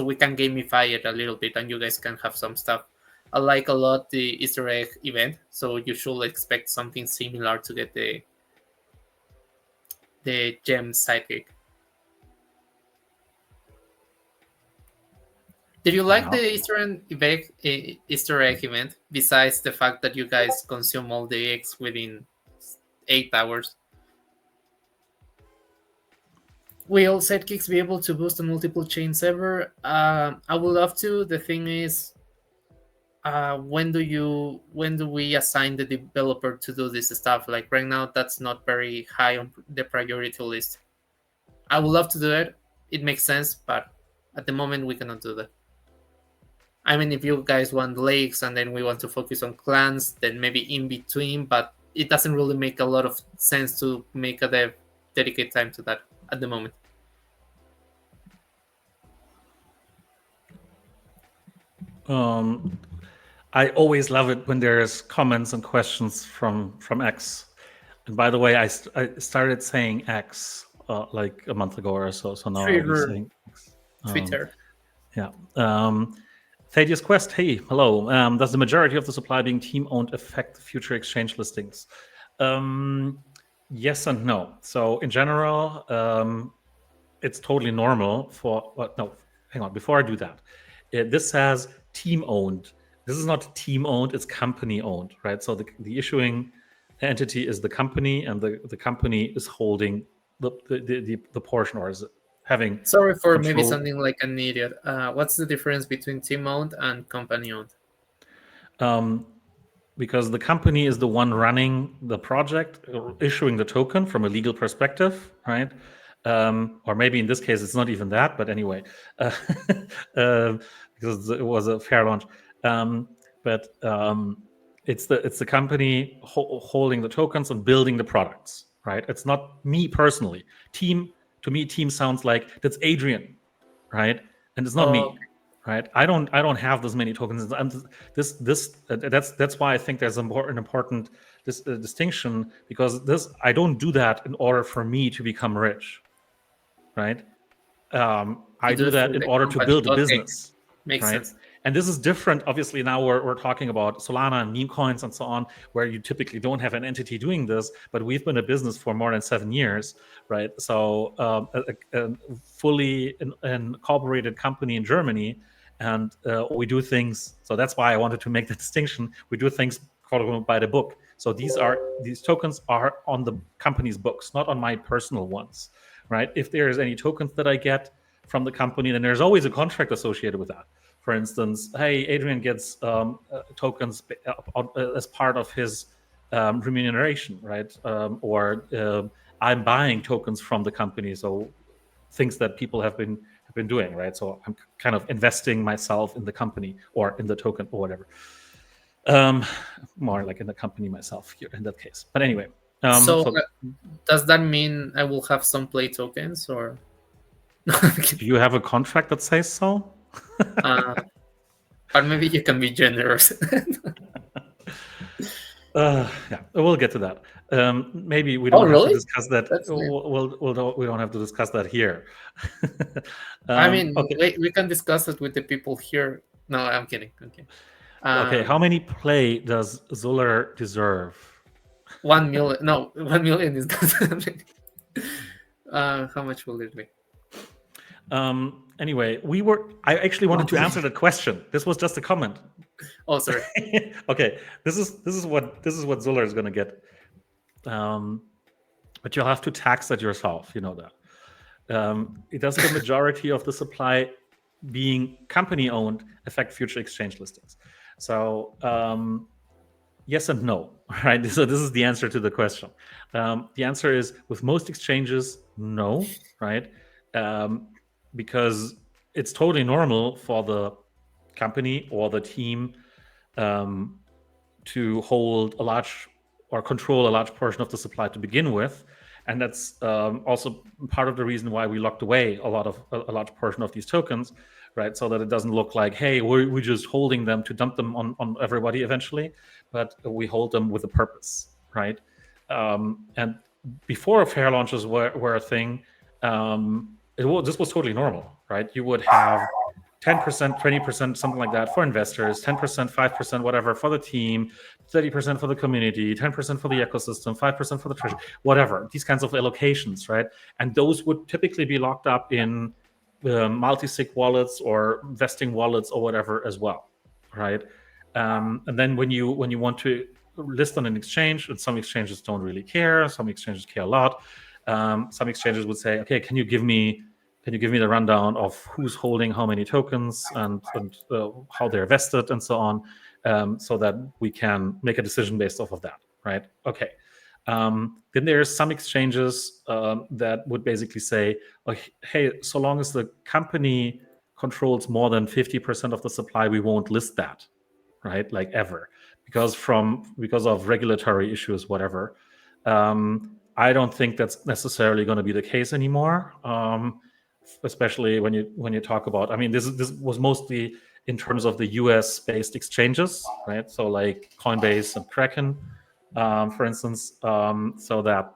we can gamify it a little bit and you guys can have some stuff. I like a lot the Easter egg event, so you should expect something similar to get the gem sidekick. Did you like Yeah. the Easter egg event? Besides the fact that you guys consume all the eggs within 8 hours, will sidekicks be able to boost on multiple chains ever? I would love to. The thing is, when do we assign the developer to do this stuff? Like right now, that's not very high on the priority list. I would love to do it. It makes sense, but at the moment we cannot do that. I mean, if you guys want lakes and then we want to focus on clans, then maybe in between, but it doesn't really make a lot of sense to make a dev dedicate time to that at the moment. I always love it when there's comments and questions from X. And by the way, I started saying X like a month ago or so. So now I'll be Twitter, saying X. Twitter. Yeah. Thaddeus Quest, hey, hello. Does the majority of the supply being team owned affect future exchange listings? Yes and no. So in general, it's totally normal for. No, hang on. Before I do that, this says team owned. This is not team owned; it's company owned, right? So the issuing entity is the company, and the company is holding the portion, or is having Sorry for maybe control. sounding like an idiot. What's the difference between team owned and company owned? Because the company is the one running the project, issuing the token from a legal perspective, right? Or maybe in this case it's not even that, but anyway, because it was a fair launch. But it's the company holding the tokens and building the products, right? It's not me personally. Team, to me, team sounds like that's Adrian, right? And it's not Oh, me, right? I don't have this many tokens. That's why I think there's an important distinction, because this, I don't do that in order for me to become rich, right? I you do do it that for in the order to company. build a Okay, business, makes right? sense. And this is different. Obviously, now we're talking about Solana and meme coins and so on, where you typically don't have an entity doing this, but we've been a business for more than 7 years, right? So a fully incorporated company in Germany, and we do things. So that's why I wanted to make the distinction. We do things quote unquote by the book. So these tokens are on the company's books, not on my personal ones, right? If there's any tokens that I get from the company, then there's always a contract associated with that. For instance, hey, Adrian gets tokens as part of his remuneration, right? Or I'm buying tokens from the company, so things that people have been doing, right? So I'm kind of investing myself in the company or in the token or whatever. More like in the company myself here in that case. But anyway, So so does that mean I will have some play tokens or? Do you have a contract that says so? uh, or maybe you can be generous. Yeah, we'll get to that. Maybe we Oh, don't have to really? discuss that. That's new. We don't have to discuss that here. I mean, Okay, we can discuss it with the people here. No, I'm kidding. Okay. okay. How Um, many play does Zuller deserve? 1 million. No, 1 million is not. How much will it be? Anyway, I actually wanted to answer that question. This was just a comment. Oh, sorry. Okay, this is what Zuller is going to get. But you'll have to tax that yourself. You know that. It does the majority of the supply being company owned affect future exchange listings? So yes and no, right? So this is the answer to the question. The answer is with most exchanges, no, right? Because it's totally normal for the company or the team to hold a large or control a large portion of the supply to begin with, and that's also part of the reason why we locked away a large portion of these tokens, right? So that it doesn't look like, hey, we're just holding them to dump them on everybody eventually, but we hold them with a purpose, right? And before fair launches were a thing, this was totally normal, right? You would have 10%, 20%, something like that for investors, 10%, 5%, whatever for the team, 30% for the community, 10% for the ecosystem, 5% for the treasury, whatever, these kinds of allocations, right? And those would typically be locked up in multi-sig wallets or vesting wallets or whatever as well, right? And then when you want to list on an exchange, and some exchanges don't really care, some exchanges care a lot. Some exchanges would say, okay, can you give me the rundown of who's holding how many tokens and how they're vested and so on, so that we can make a decision based off of that, right? Okay. Then there's some exchanges that would basically say, like, hey, so long as the company controls more than 50% of the supply, we won't list that, right? Like ever, because of regulatory issues, whatever. I don't think that's necessarily going to be the case anymore. Especially when you talk about, I mean, this was mostly in terms of the US based exchanges, right? So like Coinbase and Kraken, for instance. So that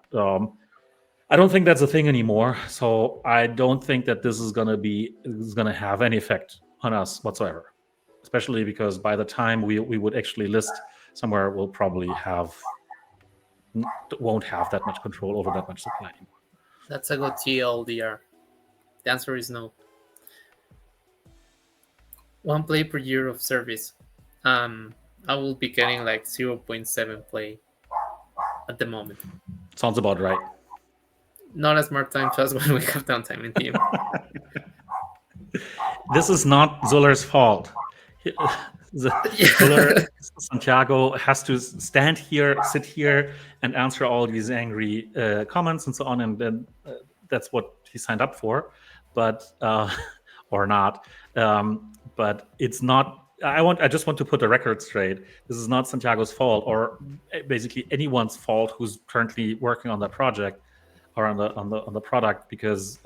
I don't think that's a thing anymore. So I don't think that this is going to have any effect on us whatsoever. Especially because by the time we would actually list somewhere, we'll probably won't have that much control over that much supply anymore. That's a good TLDR. The answer is no. One play per year of service. I will be getting like 0.7 play at the moment. Sounds about right. Not as much time as when we have downtime in team. This is not Zuller's fault. Zuller Santiago has to sit here, and answer all these angry comments and so on, and then that's what he signed up for, but or not. But it's not. I just want to put the record straight. This is not Santiago's fault, or basically anyone's fault who's currently working on that project or on the product, because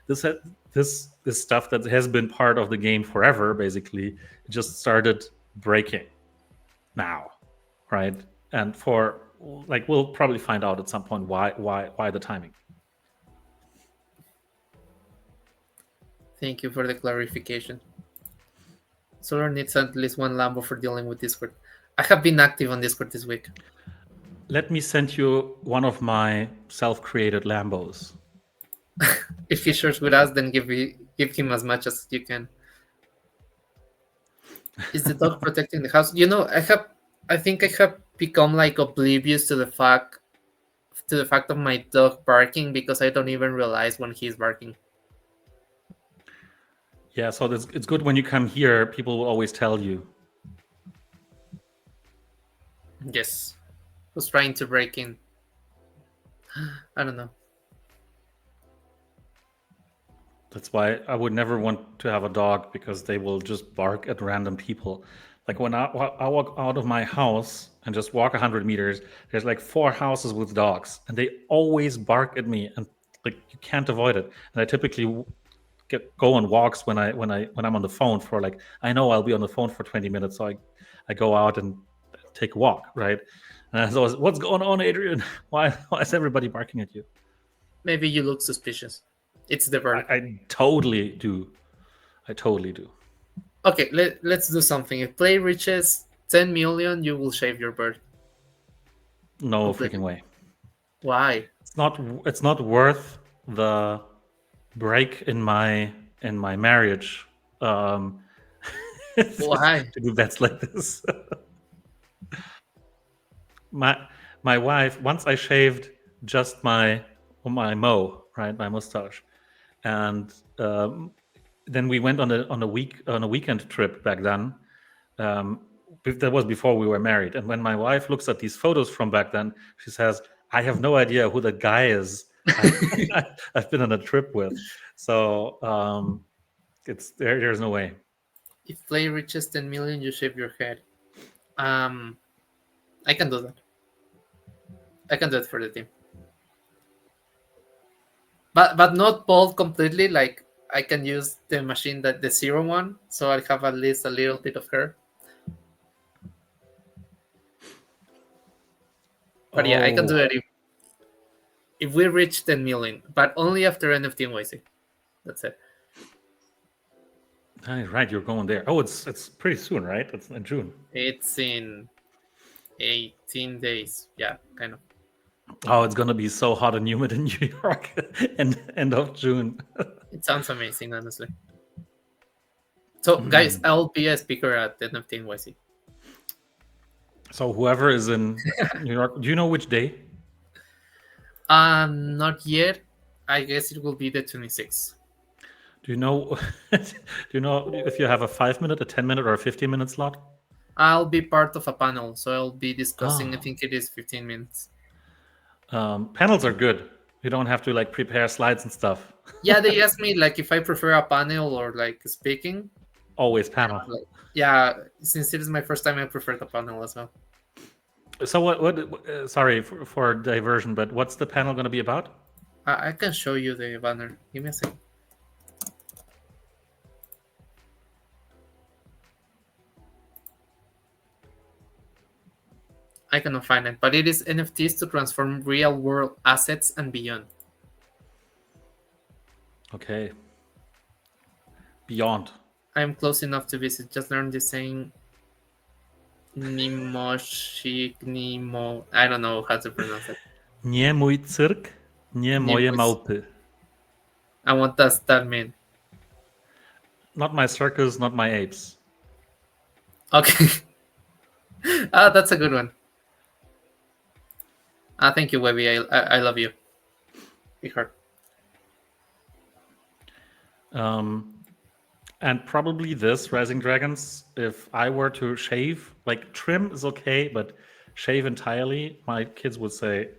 this stuff that has been part of the game forever basically just started breaking now, right? And for like, we'll probably find out at some point why the timing. Thank you for the clarification. Solar needs at least one Lambo for dealing with Discord. I have been active on Discord this week. Let me send you one of my self-created Lambos. If he shares with us, then give him as much as you can. Is the dog protecting the house? You know, I think I have become like oblivious to the fact of my dog barking, because I don't even realize when he's barking. Yeah, so it's good when you come here, people will always tell you. Yes. Who's trying to break in? I don't know. That's why I would never want to have a dog, because they will just bark at random people. Like when I walk out of my house and just walk 100 meters, there's like 4 houses with dogs, and they always bark at me, and like you can't avoid it. And I typically go on walks when I'm on the phone for like I know I'll be on the phone for 20 minutes, so I go out and take a walk, right? And I was always, what's going on, Adrian? Why is everybody barking at you? Maybe you look suspicious. It's the bird. I totally do. I totally do. Okay, let's do something. If play reaches 10 million, you will shave your bird No freaking completely. way. Why? It's not worth the break in my marriage um Why? to do bets like this. my my wife, once I shaved just my right, my mustache, and then we went on a weekend trip back then. um, that was before we were married, and when my wife looks at these photos from back then, she says, I have no idea who the guy is I've been on a trip with. So there's no way. If play reaches 10 million, you shave your head. Um, I can do that. I can do it for the team, but not bald completely. Like I can use the machine that the zero one, so I have at least a little bit of hair. But yeah, I can do Oh, it if we reach 10 million, but only after NFT NYC. That's it. right, you're going there. Oh, it's pretty soon, right? It's in June. It's in 18 days. Yeah, kind of. Oh, it's gonna be so hot and humid in New York and end of June. It sounds amazing, honestly. So, guys, I'll be a speaker at NFT NYC. So whoever is in New York, do you know which day? Not yet. I guess it will be the 26th. Do you know? Do you know if you have a 5 minute, a 10 minute, or a 15 minute slot? I'll be part of a panel, so I'll be discussing. I Ah, think it is 15 minutes. panels are good. You don't have to like prepare slides and stuff. Yeah, they asked me like if I prefer a panel or like speaking. Always panel. Like, yeah, since it is my first time, I prefer the panel as well. So what? Sorry for diversion, but what's the panel going to be about? I can show you the banner. Give me a second. I cannot find it, but it is NFTs to transform real world assets and beyond. Okay. Beyond. I am close enough to visit. Just learned the saying Nimoshik Nimo. I don't know how to pronounce it. Nie mój cyrk, nie moje Nimos. małpy. And what does that mean? Not my circus, not my apes. Okay. That's a good one. Thank you, Webby. I love you. Big heart. And probably this Rising Dragons. If I were to shave, like trim is okay, but shave entirely, my kids would say,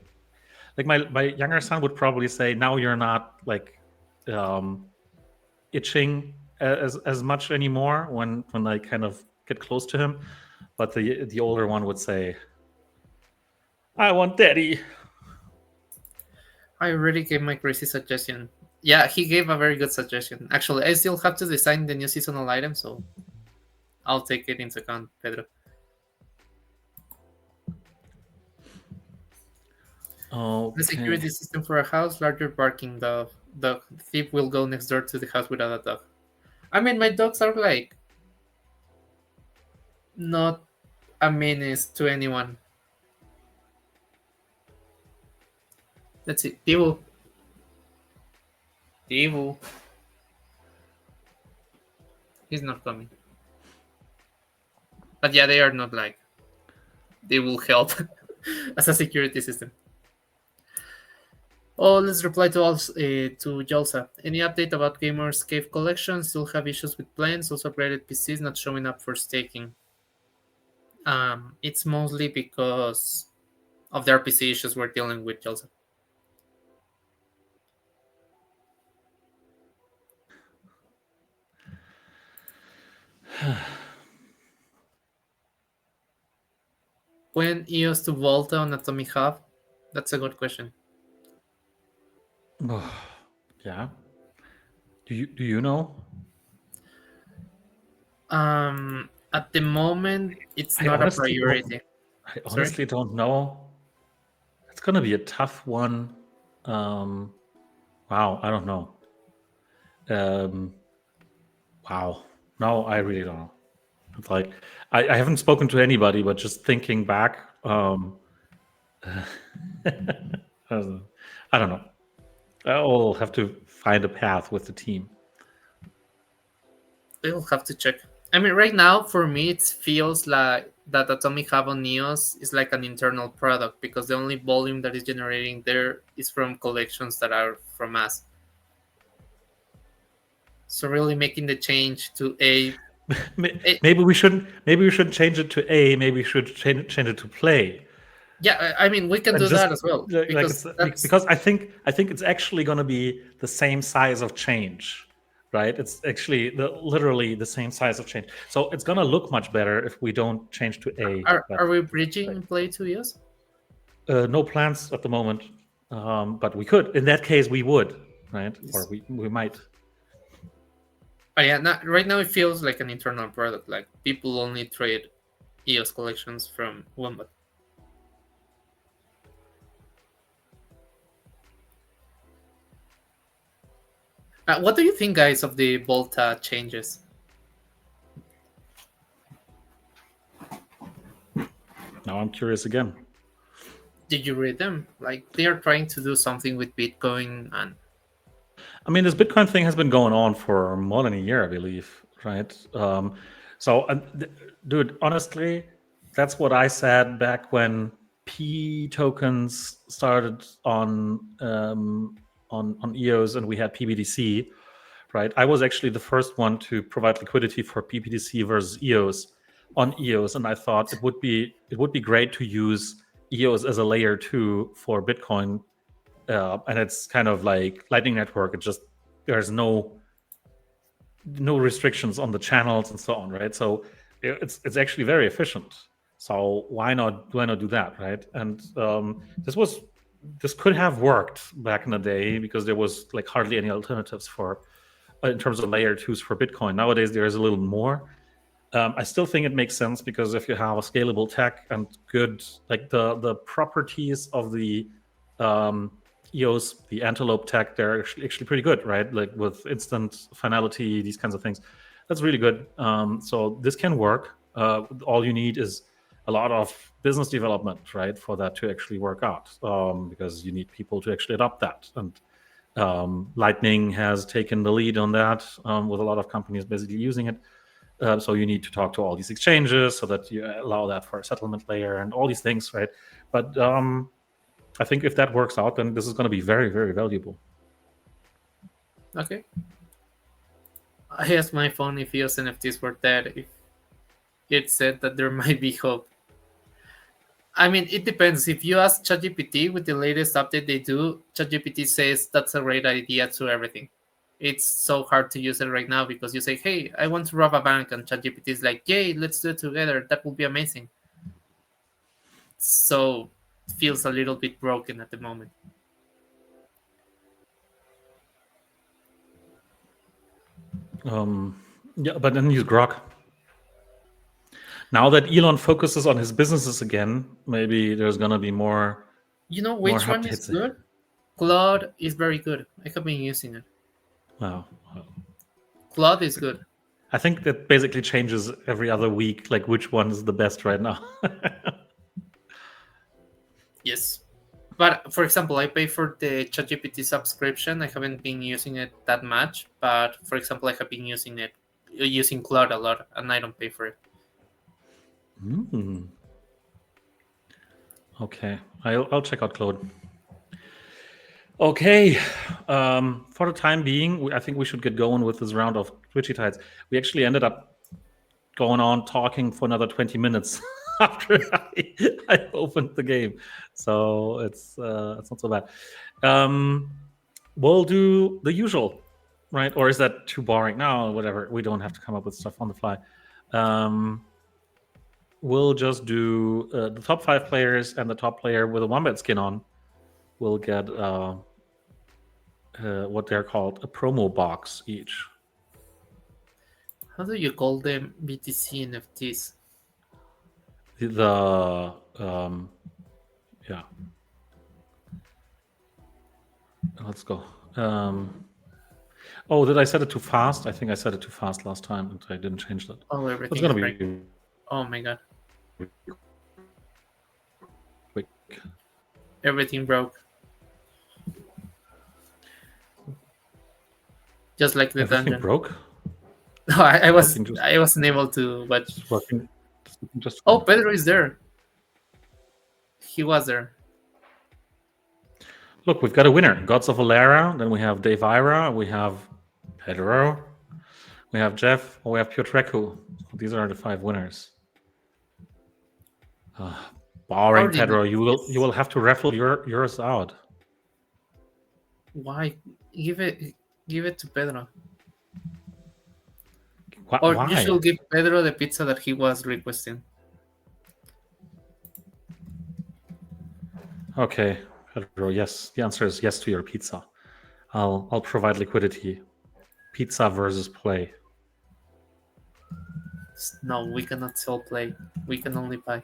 like my younger son would probably say, now you're not like itching as much anymore when I kind of get close to him. But the older one would say, I want daddy. I already gave my crazy suggestion. Yeah, he gave a very good suggestion. Actually, I still have to design the new seasonal item, so I'll take it into account, Pedro. Okay. The security system for a house, larger barking dog. The thief will go next door to the house without a dog. I mean, my dogs are like not a menace to anyone. Let's see. Divu. Divu. He's not coming. But yeah, they are not like. They will help as a security system. Oh, let's reply to Jolsa. Any update about Gamers Cave Collection? Still have issues with plans, also upgraded PCs not showing up for staking. It's mostly because of the RPC issues we're dealing with, Jolsa. When EOS to Volta on Atomic Hub? That's a good question. Yeah. Do you know? At the moment, it's I not a honestly don't. priority. I Sorry. honestly don't know. It's gonna be a tough one. Um, wow, I don't know. Um, wow, no, I really don't know. It's like I haven't spoken to anybody, but just thinking back, I don't know. I don't know. I'll have to find a path with the team. We'll have to check. I mean, right now, for me, it feels like that Atomic Hub on Neos is like an internal product because the only volume that is generating there is from collections that are from us. So really making the change to a Maybe we shouldn't. Maybe we shouldn't change it to A. Maybe we should change it to play. yeah, I mean, we can And do just that as well like because it's that's because I think it's actually going to be the same size of change, right? It's actually literally the same size of change. So it's going to look much better if we don't change to A. are But we like, bridging play to EOS? no plans at the moment, but we could. In that case, we would, right? Or Yes. we might. But yeah, right now it feels like an internal product. Like people only trade EOS collections from Wombat. What do you think, guys, of the Volta changes? Now I'm curious again. Did you read them? Like they are trying to do something with Bitcoin, and I mean, this Bitcoin thing has been going on for more than a year, I believe, right? So, dude, honestly, that's what I said back when P tokens started on EOS and we had PBDC, right? I was actually the first one to provide liquidity for PBDC versus EOS on EOS, and I thought it would be great to use EOS as a layer two for Bitcoin, and it's kind of like Lightning Network. It just there's no restrictions on the channels and so on, right? So it's actually very efficient. So why not do that, right? And this could have worked back in the day because there was like hardly any alternatives for in terms of layer twos for Bitcoin. Nowadays there is a little more. I still think it makes sense because if you have a scalable tech and good, like the properties of the um, EOS, the Antelope tech, they're actually pretty good, right? Like with instant finality, these kinds of things. That's really good. So this can work. All you need is a lot of business development, right, for that to actually work out, because you need people to actually adopt that. And Lightning has taken the lead on that, with a lot of companies basically using it. So you need to talk to all these exchanges so that you allow that for a settlement layer and all these things, right? But I think if that works out, then this is going to be very, very valuable. okay. I asked my phone if EOS NFTs were dead. If it said that there might be hope. I mean, it depends. If you ask ChatGPT with the latest update they do, ChatGPT says that's a great idea to everything. It's so hard to use it right now because you say, "Hey, I want to rob a bank," and ChatGPT is like, "Yay, let's do it together. That will be amazing." So it feels a little bit broken at the moment. Yeah, but then use Grok. Now that Elon focuses on his businesses again, maybe there's going to be You know more which one is updates. good? Claude is very good. I have been using it. Wow. Claude is good. I think that basically changes every other week, like which one is the best right now. Yes. But for example, I pay for the ChatGPT subscription. I haven't been using it that much, but for example, I have been using Claude a lot, and I don't pay for it. Hmm. Okay, I'll check out Claude. Okay, for the time being, I think we should get going with this round of Twitchy Tides. We actually ended up going on talking for another 20 minutes after I opened the game, so it's not so bad. Um, we'll do the usual, right? Or is that too boring? No, whatever. We don't have to come up with stuff on the fly. Um, we'll just do the top 5 players, and the top player with a Wombat skin on will get what they're called, a promo box each. How do you call them BTC NFTs? The yeah. Let's go. Oh, did I set it too fast? I think I set it too fast last time, and I didn't change that. Oh, It's everything gonna is be breaking. Oh my god, quick. everything broke. Just like the Everything dungeon. broke. No, Working just I wasn't able to watch. just working just Oh, fine. Pedro is there. He was there. Look, we've got a winner. Gods of Valera. Then we have Devira. We have Pedro. We have Jeff. Or we have Piotreku. These are the 5 winners. Boring, Already know Pedro. You this. will have to raffle yours out. Why? Give it to Pedro. Or you Why? should give Pedro the pizza that he was requesting. Okay, Pedro. Yes, the answer is yes to your pizza. I'll provide liquidity. Pizza versus play. No, we cannot sell play. We can only buy.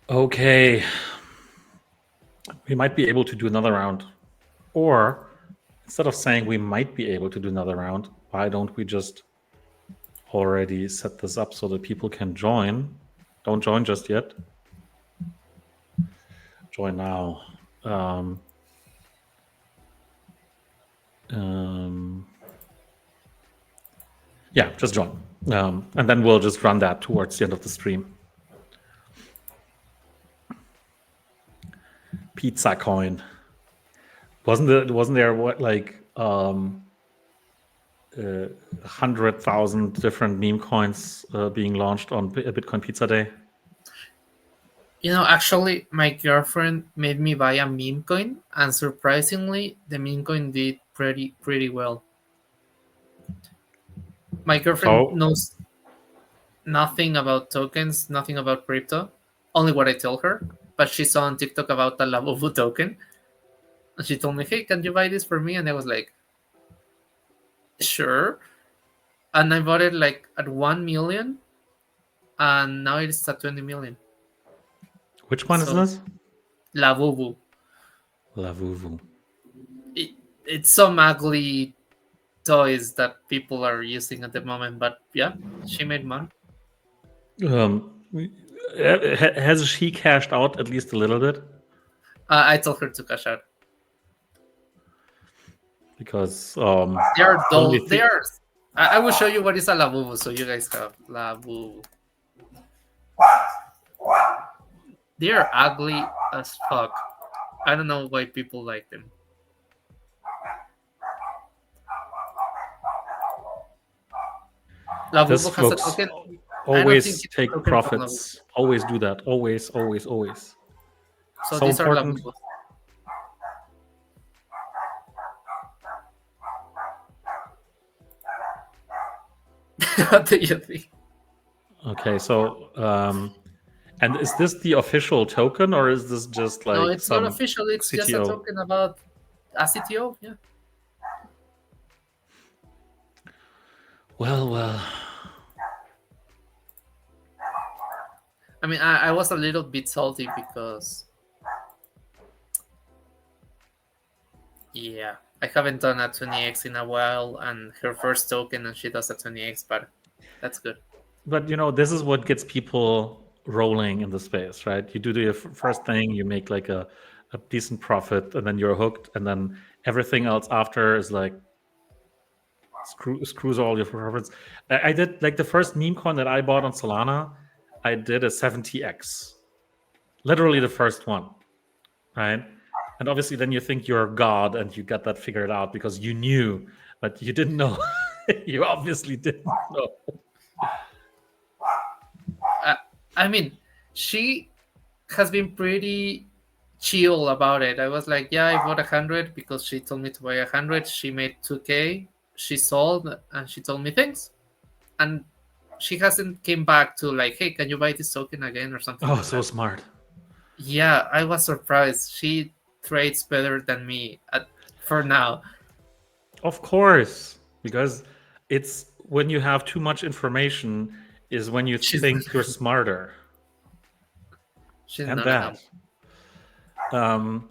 Okay. We might be able to do another round. Or instead of saying we might be able to do another round, why don't we just already set this up so that people can join? Don't join just yet. Join now. Yeah, just join. And then we'll just run that towards the end of the stream. Pizza coin. Wasn't there what, like 100,000 different meme coins being launched on Bitcoin Pizza Day? You know, actually, my girlfriend made me buy a meme coin, and surprisingly, the meme coin did pretty well. My girlfriend So knows nothing about tokens, nothing about crypto, only what I tell her. But she saw on TikTok about the Labubu token, and she told me, "Hey, can you buy this for me?" And I was like, "Sure." And I bought it like at 1 million, and now it's at 20 million. which one is So this? Labubu, Lavuvu. it's some ugly toys that people are using at the moment. But yeah, she made money. Has she cashed out at least a little bit? I told her to cash out. Because They are the only dull. They thing, are. I will show you what is a Labubu, so you guys have Labubu. They are ugly as fuck. I don't know why people like them. this, Labubu has a folks, token. I don't think always it's a take token from Labubu. profits. Always do that. Always, always, always. So So these are important. Labubus. What do you think? Okay, so and is this the official token or is this just No, like it's not some official. It's just a CTO? token about a CTO. Yeah. Well. I mean, I was a little bit salty because, yeah, I haven't done a 20x in a while, and her first token, and she does a 20x, but that's good. But this is what gets people rolling in the space, right? You do the first thing, you make like a decent profit, and then you're hooked, and then everything else after is like screws all your profits. I did like the first meme coin that I bought on Solana. I did a 70x, literally the first one, right? And obviously, then you think you're God and you got that figured out because you knew, but you didn't know. You obviously didn't know. I mean, she has been pretty chill about it. I was like, yeah, I bought 100 because she told me to buy 100. She made 2K. She sold and she told me thanks. And she hasn't came back to like, hey, can you buy this token again or something Oh, like so that. smart. Yeah, I was surprised. She trades better than me for now. Of course, because it's when you have too much information is when you She's think you're smarter, she's and not enough. that. Um,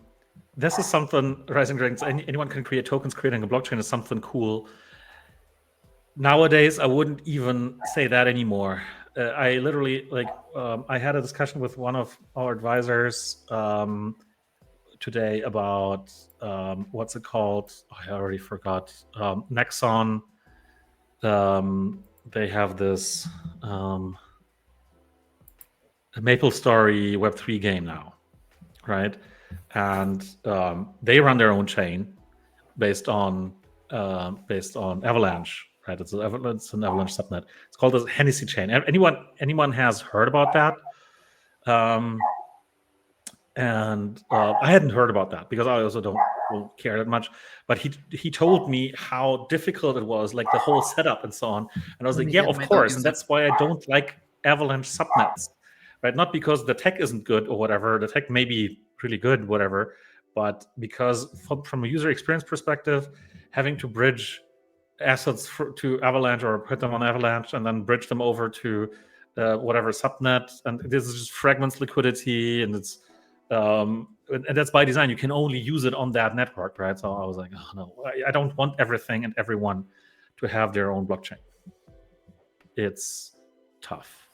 this is something Rising Dragons. Anyone can create tokens. Creating a blockchain is something cool. Nowadays, I wouldn't even say that anymore. I literally I had a discussion with one of our advisors today about what's it called? I already forgot. Nexon. They have this Maple Story Web3 game now, right? And they run their own chain based on Avalanche, right? It's an Avalanche subnet. It's called the Hennessy chain. Anyone has heard about that? And I hadn't heard about that because I also don't care that much. But he told me how difficult it was, like the whole setup and so on. And I was Let like, me yeah, get of my course. And tokens. that's why I don't like Avalanche subnets, right? Not because the tech isn't good or whatever. The tech may be really good, whatever, but because from a user experience perspective, having to bridge assets to Avalanche or put them on Avalanche and then bridge them over to whatever subnet, and this is just fragments liquidity, and it's and that's by design. You can only use it on that network, right? So I was like, oh no, I don't want everything and everyone to have their own blockchain. It's tough.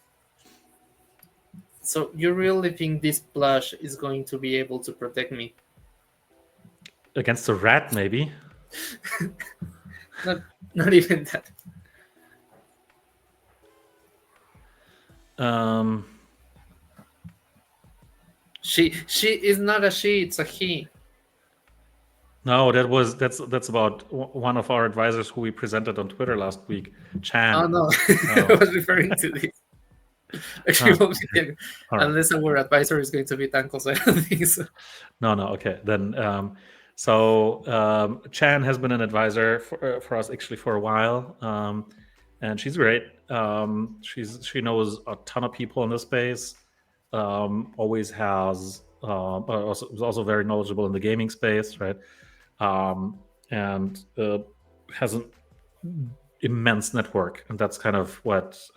So you really think this plush is going to be able to protect me? Against a rat, maybe. Not not even that. Um, She is not a she, it's a he. no, that's about one of our advisors who we presented on Twitter last week, Oh Chan. no, I Oh, was referring to this. Actually, ah, won't be okay. All right. unless our advisor is going to be Tanko, so I don't think so. No, no. Okay, then. So Chan has been an advisor for us actually for a while, and she's great. She knows a ton of people in this space. Always has. Also is also very knowledgeable in the gaming space, right? And has an immense network, and that's kind of what's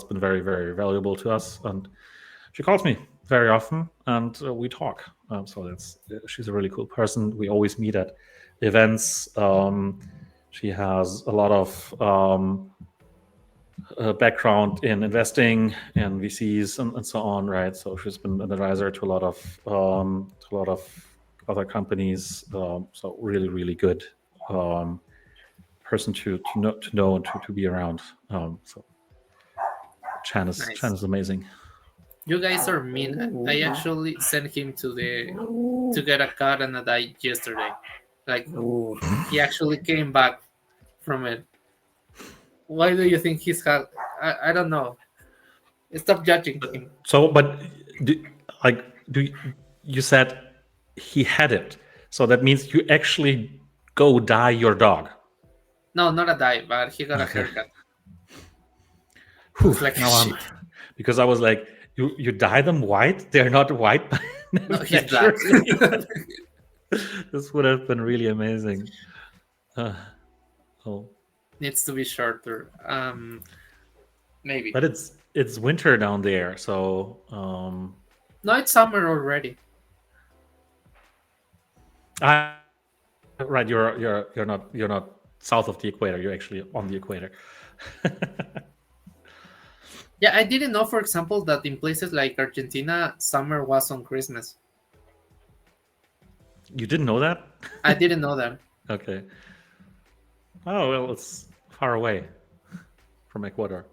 been very very valuable to us. And she calls me very often, and we talk. So she's a really cool person. We always meet at events. She has a lot of background in investing and VCs and so on, right? So she's been an advisor to a lot of other companies. So really, really good person to know and to be around. So Chan Nice. is amazing. You guys are mean. I actually sent him to get a cut and a dye yesterday. Like he actually came back from it. Why do you think he's had? I don't know. Stop judging him. So, but do, you said he had it? So that means you actually go dye your dog. No, not a dye, but he got a Okay. haircut. Whew, Looks like a now I'm shit. because I was like, you dye them white? They're not white No, he's black. naturally. This would have been really amazing. Oh, Needs to be shorter. Maybe. but it's winter down there, so No, it's summer already. I right. You're not south of the equator. You're actually on the equator. Yeah, I didn't know, for example, that in places like Argentina, summer was on Christmas. You didn't know that? I didn't know that. Okay. Oh well, it's far away from Ecuador.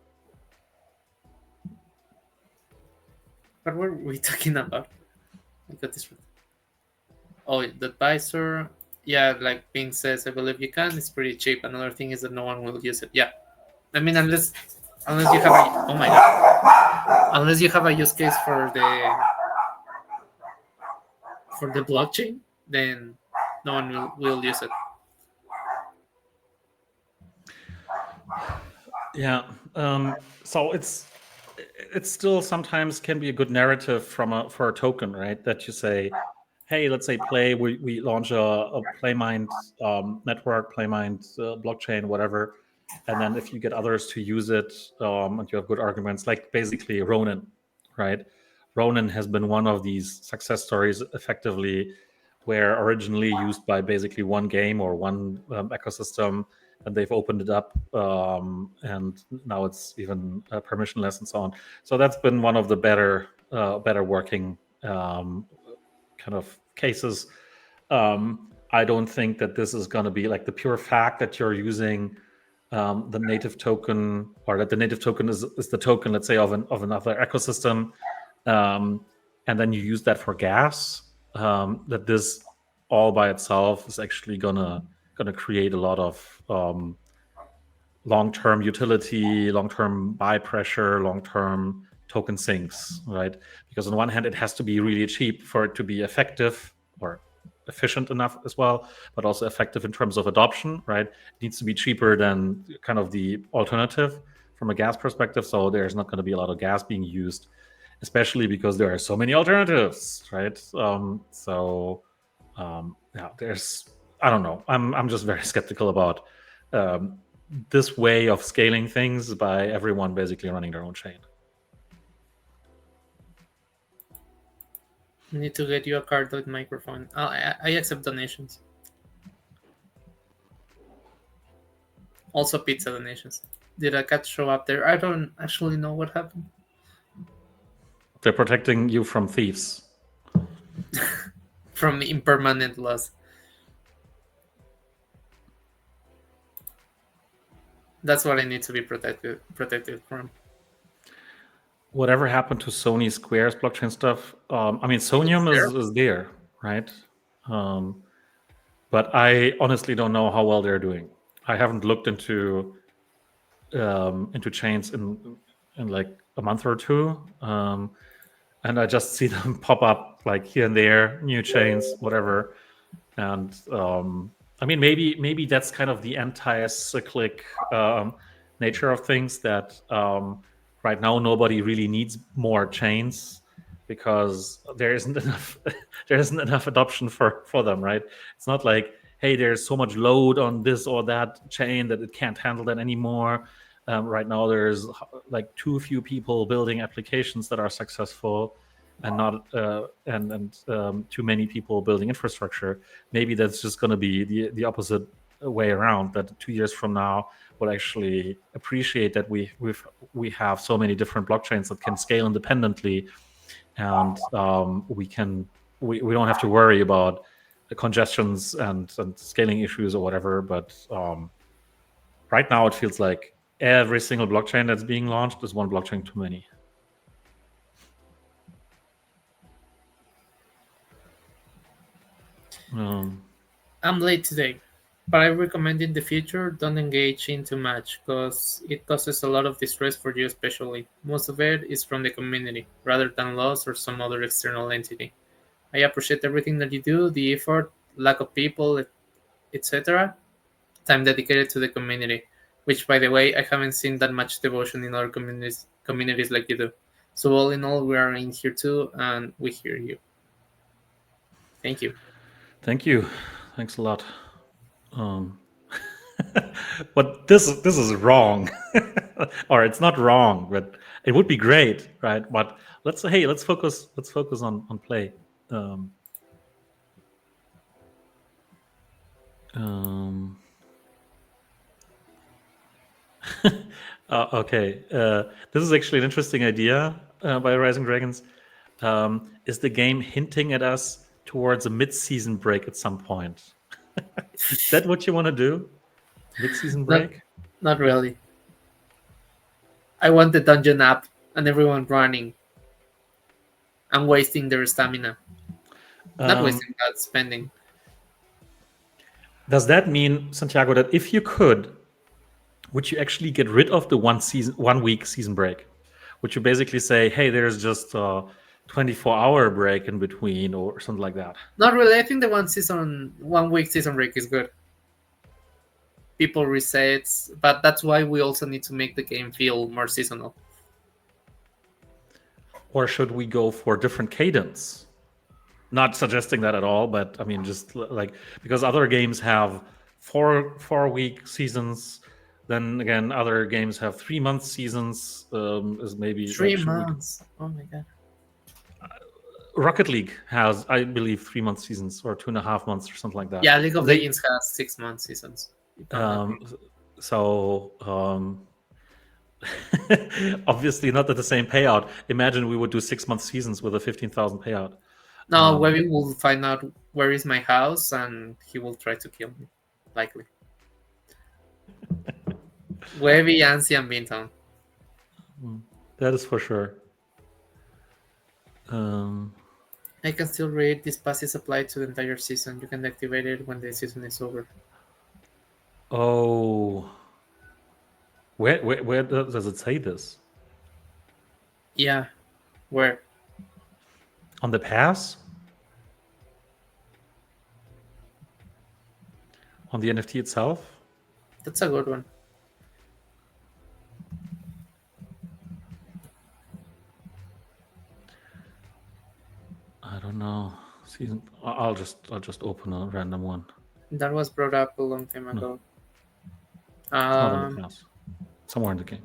What were we talking about? I got this. Oh, the advisor. Yeah, like Ping says, I believe you can. It's pretty cheap. Another thing is that no one will use it. Yeah, I mean, unless you have a, oh my god, unless you have a use case for the blockchain, then no one will use it. Yeah. So it's still sometimes can be a good narrative for a token, right? That you say, hey, let's say Play, we launch a PlayMind network, PlayMind blockchain, whatever, and then if you get others to use it, and you have good arguments, like basically Ronin, right? Ronin has been one of these success stories, effectively, where originally used by basically one game or one ecosystem, and they've opened it up, and now it's even permissionless and so on. So that's been one of the better working kind of cases. I don't think that this is going to be like the pure fact that you're using the native token, or that the native token is the token, let's say, of another ecosystem, and then you use that for gas. That this all by itself is actually gonna create a lot of long-term utility, long-term buy pressure, long-term token sinks, right? Because on one hand, it has to be really cheap for it to be effective or efficient enough as well, but also effective in terms of adoption, right? It needs to be cheaper than kind of the alternative from a gas perspective. So there's not going to be a lot of gas being used, especially because there are so many alternatives, right? Yeah, there's, I don't know. I'm just very skeptical about um, this way of scaling things by everyone basically running their own chain. I need to get you a cardioid microphone. I accept donations. Also pizza donations. Did a cat show up there? I don't actually know what happened. They're protecting you from thieves. From impermanent loss. That's what I need to be protected from. Whatever happened to Sony Square's blockchain stuff? I mean, Sonium is there, right? But I honestly don't know how well they're doing. I haven't looked into chains in like a month or two, and I just see them pop up like here and there, new chains, whatever. And I mean, maybe that's kind of the anti-cyclic nature of things, that right now nobody really needs more chains because there isn't enough there isn't enough adoption for them, right? It's not like, hey, there's so much load on this or that chain that it can't handle that anymore. Right now there's like too few people building applications that are successful, and not too many people building infrastructure. Maybe that's just going to be the opposite way around, that 2 years from now we'll actually appreciate that we have so many different blockchains that can scale independently, and we don't have to worry about the congestions and scaling issues or whatever. But right now it feels like every single blockchain that's being launched is one blockchain too many. I'm late today, but I recommend in the future don't engage in too much because it causes a lot of distress for you, especially. Most of it is from the community rather than loss or some other external entity. I appreciate everything that you do, the effort, lack of people, etc. Time dedicated to the community, which, by the way, I haven't seen that much devotion in other communities like you do. So all in all, we are in here too, and we hear you. Thank you. Thank you. Thanks a lot. But this is wrong, or it's not wrong, but it would be great, right? But let's focus on play. Okay, this is actually an interesting idea by Rising Dragons. Is the game hinting at us towards a mid-season break at some point? Is that what you want to do? Mid-season Not, break? not really. I want the dungeon app and everyone running and wasting their stamina. Not wasting that, spending. Does that mean, Santiago, that if you could, would you actually get rid of the 1 week season break? Would you basically say, hey, there's just 24-hour break in between or something like that. Not really. I think the 1 week season break is good. People resets, but that's why we also need to make the game feel more seasonal. Or should we go for different cadence? Not suggesting that at all, but I mean, just like because other games have 4 week seasons, then again, other games have 3 month seasons. Is maybe like Three should we? months. Oh my god. Rocket League has, I believe, 3 month seasons or 2.5 months or something like that. Yeah, League of They Legends has 6 month seasons. If I'm not um, wrong. so obviously not at the same payout. Imagine we would do 6 month seasons with a 15,000 payout. No, Webby will find out where is my house and he will try to kill me. Likely. Webby, Ansi, and Bintown. That is for sure. Um, I can still read this pass is applied to the entire season. You can activate it when the season is over. oh, where does it say this? Yeah. Where? On the pass? On the NFT itself? That's a good one. I don't know. Season. I'll just open a random one. That was brought up a long time No, ago. it's not on the pass. Somewhere in the game.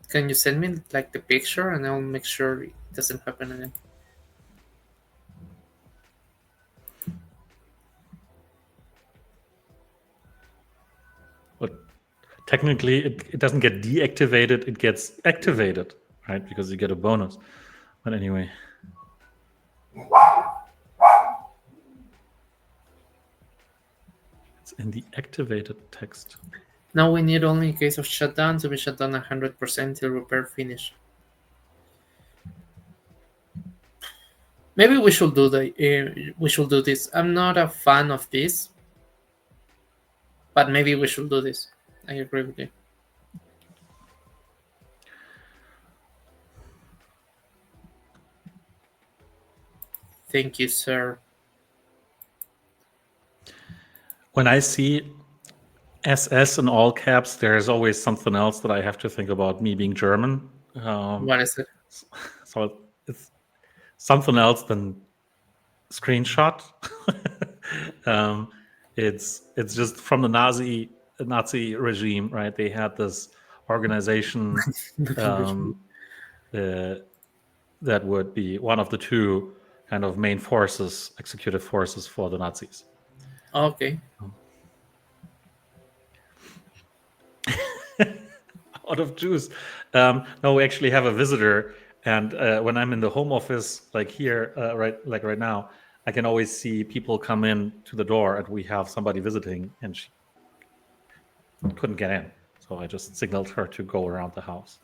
Can you send me like the picture and I'll make sure it doesn't happen again? But technically, it doesn't get deactivated; it gets activated, right? Because you get a bonus. But anyway. It's in the activated text. Now we need only in case of shutdown to be shut down 100% till repair finish. Maybe we should do we should do this. I'm not a fan of this, but maybe we should do this. I agree with you. Thank you, sir. When I see SS in all caps, there's always something else that I have to think about. Me being German, What is it? so it's something else than screenshot. It's just from the Nazi regime, right? They had this organization that would be one of the two kind of main forces, executive forces for the Nazis. Okay. Out of juice. No, we actually have a visitor, and when I'm in the home office, like here, right now, I can always see people come in to the door, and we have somebody visiting, and she couldn't get in, so I just signaled her to go around the house.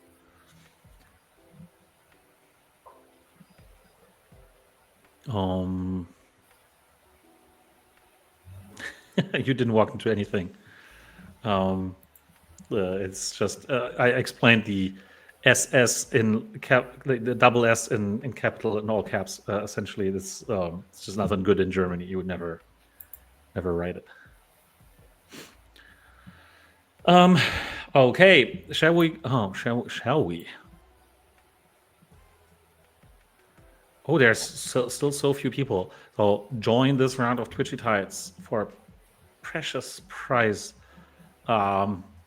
You didn't walk into anything. It's just I explained the SS in the double S in capital in all caps. Essentially, it's just nothing good in Germany. You would never write it. Okay. Shall we? Oh, shall we? Oh, there's still so few people. So join this round of Twitchy Tides for a precious prize.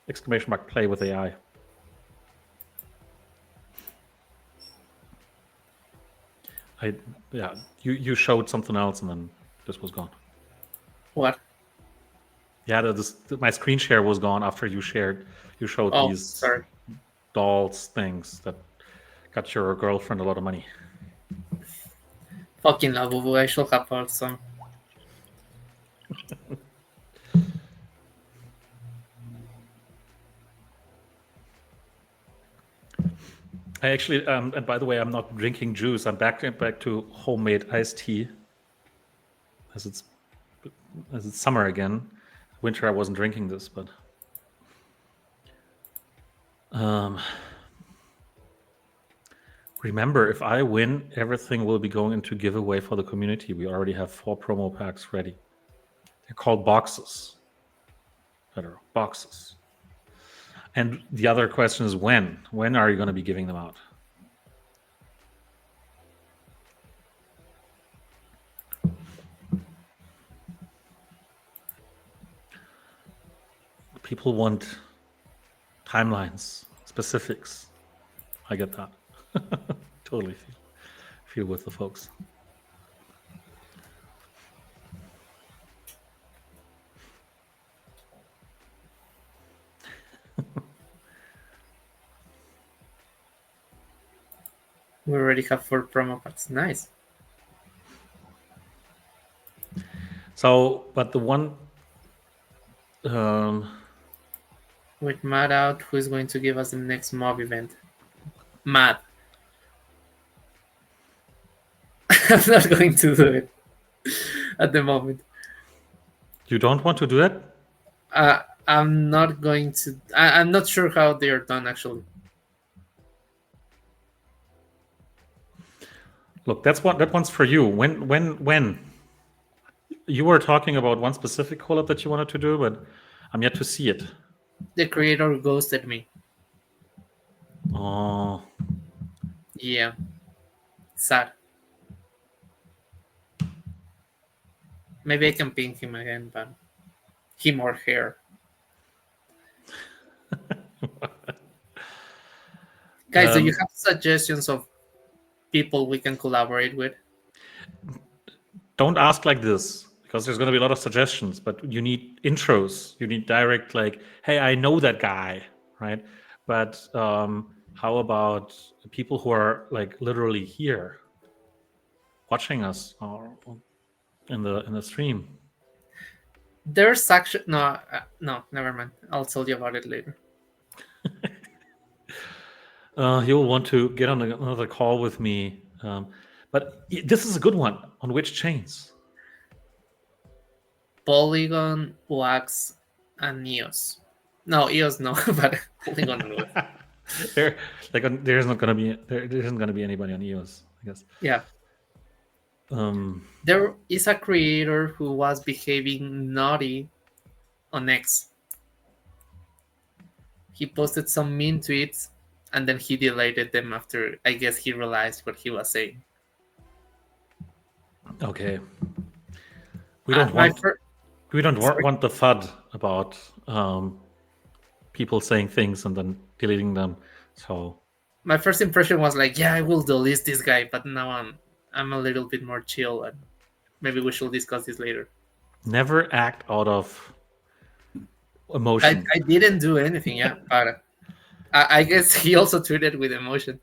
Exclamation mark play with AI. You showed something else and then this was gone. What? Yeah, my screen share was gone after you showed these sorry. dolls things that got your girlfriend a lot of money. Fucking Labubu, I should have bought some. I actually, and by the way, I'm not drinking juice. I'm back to homemade iced tea, as it's summer again. Winter, I wasn't drinking this, but Remember, if I win, everything will be going into giveaway for the community. We already have 4 promo packs ready. They're called boxes. Better boxes. And the other question is when? When are you going to be giving them out? People want timelines, specifics. I get that. Totally feel with the folks. We already have 4 promo packs. Nice. So, but the one With Matt out, who is going to give us the next mob event? Matt. I'm not going to do it at the moment. you don't want to do it? I'm not going to. I'm not sure how they are done actually. Look, that one's for you. When you were talking about one specific collab that you wanted to do, but I'm yet to see it. The creator ghosted me. Oh, Yeah. Sad. Maybe I can ping him again, but him or her. Guys, do you have suggestions of people we can collaborate with? don't ask like this because there's going to be a lot of suggestions, but you need intros. You need direct, like, hey, I know that guy, right? But how about people who are like literally here watching us or in the stream? There's actually no, never mind. I'll tell you about it later. You'll want to get on another call with me. But this is a good one. On which chains? Polygon, Wax, and EOS. No, EOS no, but Polygon and Wax. There isn't gonna be anybody on EOS, I guess. Yeah. There is a creator who was behaving naughty on X. He posted some mean tweets and then he deleted them after, I guess, he realized what he was saying. Okay. We don't want the FUD about people saying things and then deleting them. So my first impression was like, yeah, I will delete this guy, but now I'm a little bit more chill, and maybe we should discuss this later. Never act out of emotion. I didn't do anything, yeah, but I guess he also tweeted with emotion.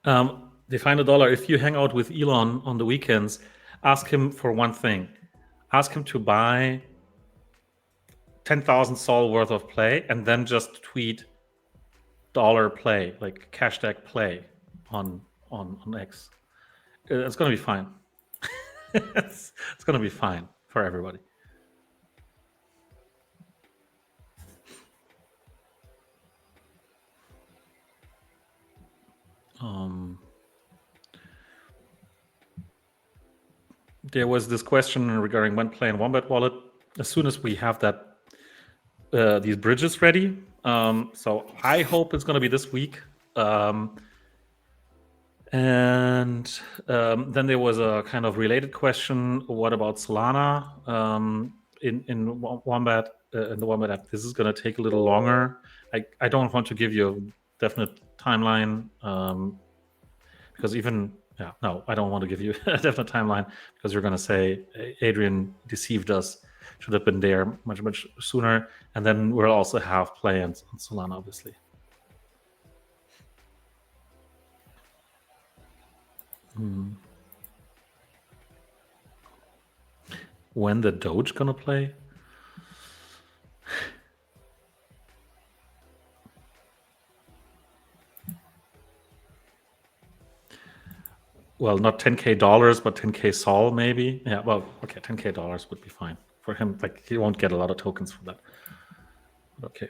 They find $1. If you hang out with Elon on the weekends, ask him for one thing. Ask him to buy 10,000 Sol worth of play and then just tweet $play, like hashtag play on X. It's going to be fine. it's going to be fine for everybody. There was this question regarding when playing Wombat wallet. As soon as we have that, these bridges ready. So I hope it's going to be this week. And then there was a kind of related question. What about Solana in Wombat, in the Wombat app? This is going to take a little longer. I don't want to give you a definite timeline because I don't want to give you a definite timeline because you're going to say Adrian deceived us. Should have been there much sooner. And then we'll also have plans on Solana, obviously. When the Doge gonna play? Well, not $10K, but 10K Sol maybe. Yeah, well, okay, $10K would be fine for him. Like he won't get a lot of tokens for that. Okay,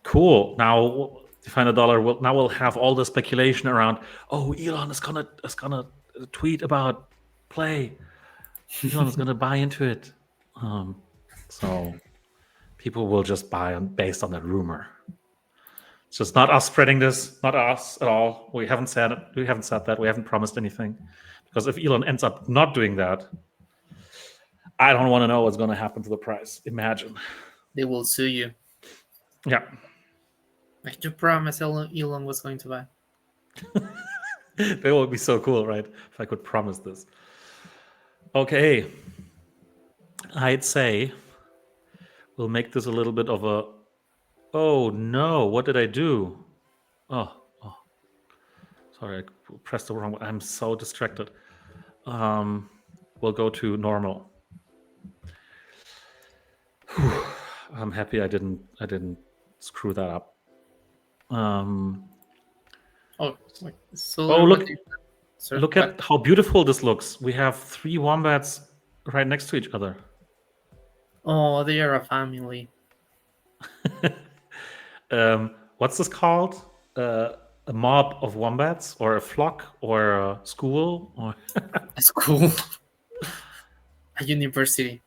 cool. Now Define a dollar. We'll have all the speculation around. Oh, Elon is gonna tweet about play. Elon is gonna buy into it. So people will just buy based on that rumor. It's just not us spreading this, not us at all. We haven't said it. We haven't said that. We haven't promised anything. Because if Elon ends up not doing that, I don't want to know what's going to happen to the price. Imagine. They will sue you. Yeah. Like you promised Elon was going to buy. That would be so cool, right? If I could promise this. Okay. I'd say we'll make this a little bit of a. Oh no! What did I do? Oh, sorry, I pressed the wrong one. I'm so distracted. We'll go to normal. Whew. I'm happy I didn't screw that up. Oh, Oh, look! Sorry, Look what? at how beautiful this looks. We have 3 wombats right next to each other. Oh, they are a family. What's this called? A mob of wombats, or a flock, or a school, or A school. A university.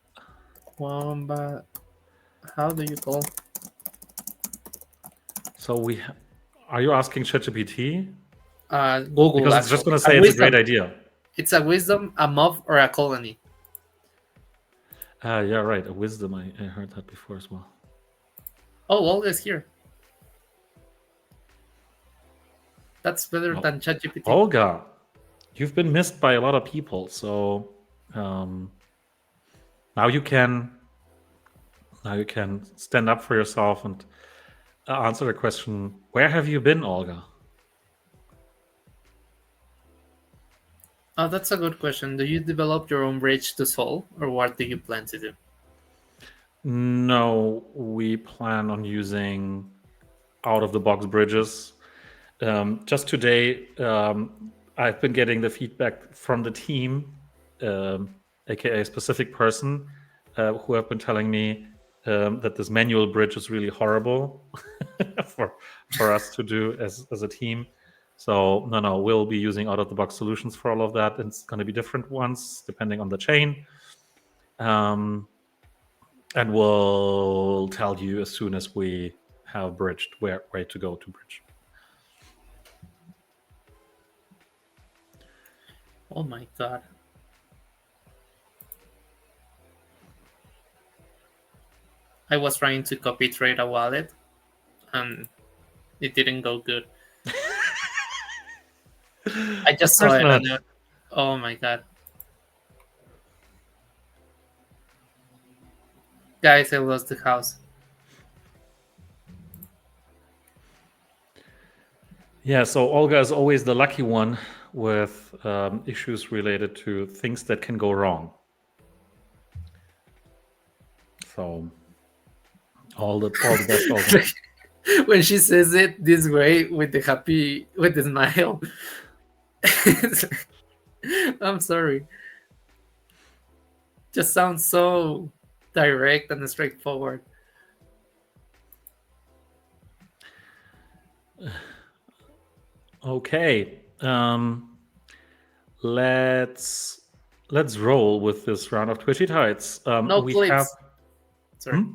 Wombat. How do you call? so we. Are you asking ChatGPT? Google. Because it's just Actually, going to say it's a great idea. It's a wisdom, a mob, or a colony. Yeah, right. A wisdom. I heard that before as well. Oh, all is here. That's better Oh. than ChatGPT. Olga, you've been missed by a lot of people, so now you can stand up for yourself and answer the question: where have you been, Olga? Oh, that's a good question. Do you develop your own bridge to solve, or what do you plan to do? No, we plan on using out-of-the-box bridges. Just today, I've been getting the feedback from the team, aka a specific person, who have been telling me that this manual bridge is really horrible for us to do as a team. So no, we'll be using out-of-the-box solutions for all of that. And it's going to be different ones depending on the chain. And we'll tell you as soon as we have bridged where to go to bridge. Oh my god. I was trying to copy trade a wallet and it didn't go good. I just saw it and oh my god. Guys, I lost the house. Yeah, so Olga is always the lucky one with issues related to things that can go wrong. So all the best, Olga. When she says it this way with the smile. I'm sorry. Just sounds so direct and straightforward. Okay. Let's roll with this round of Twitchy Tides. No we clips. have. Sorry.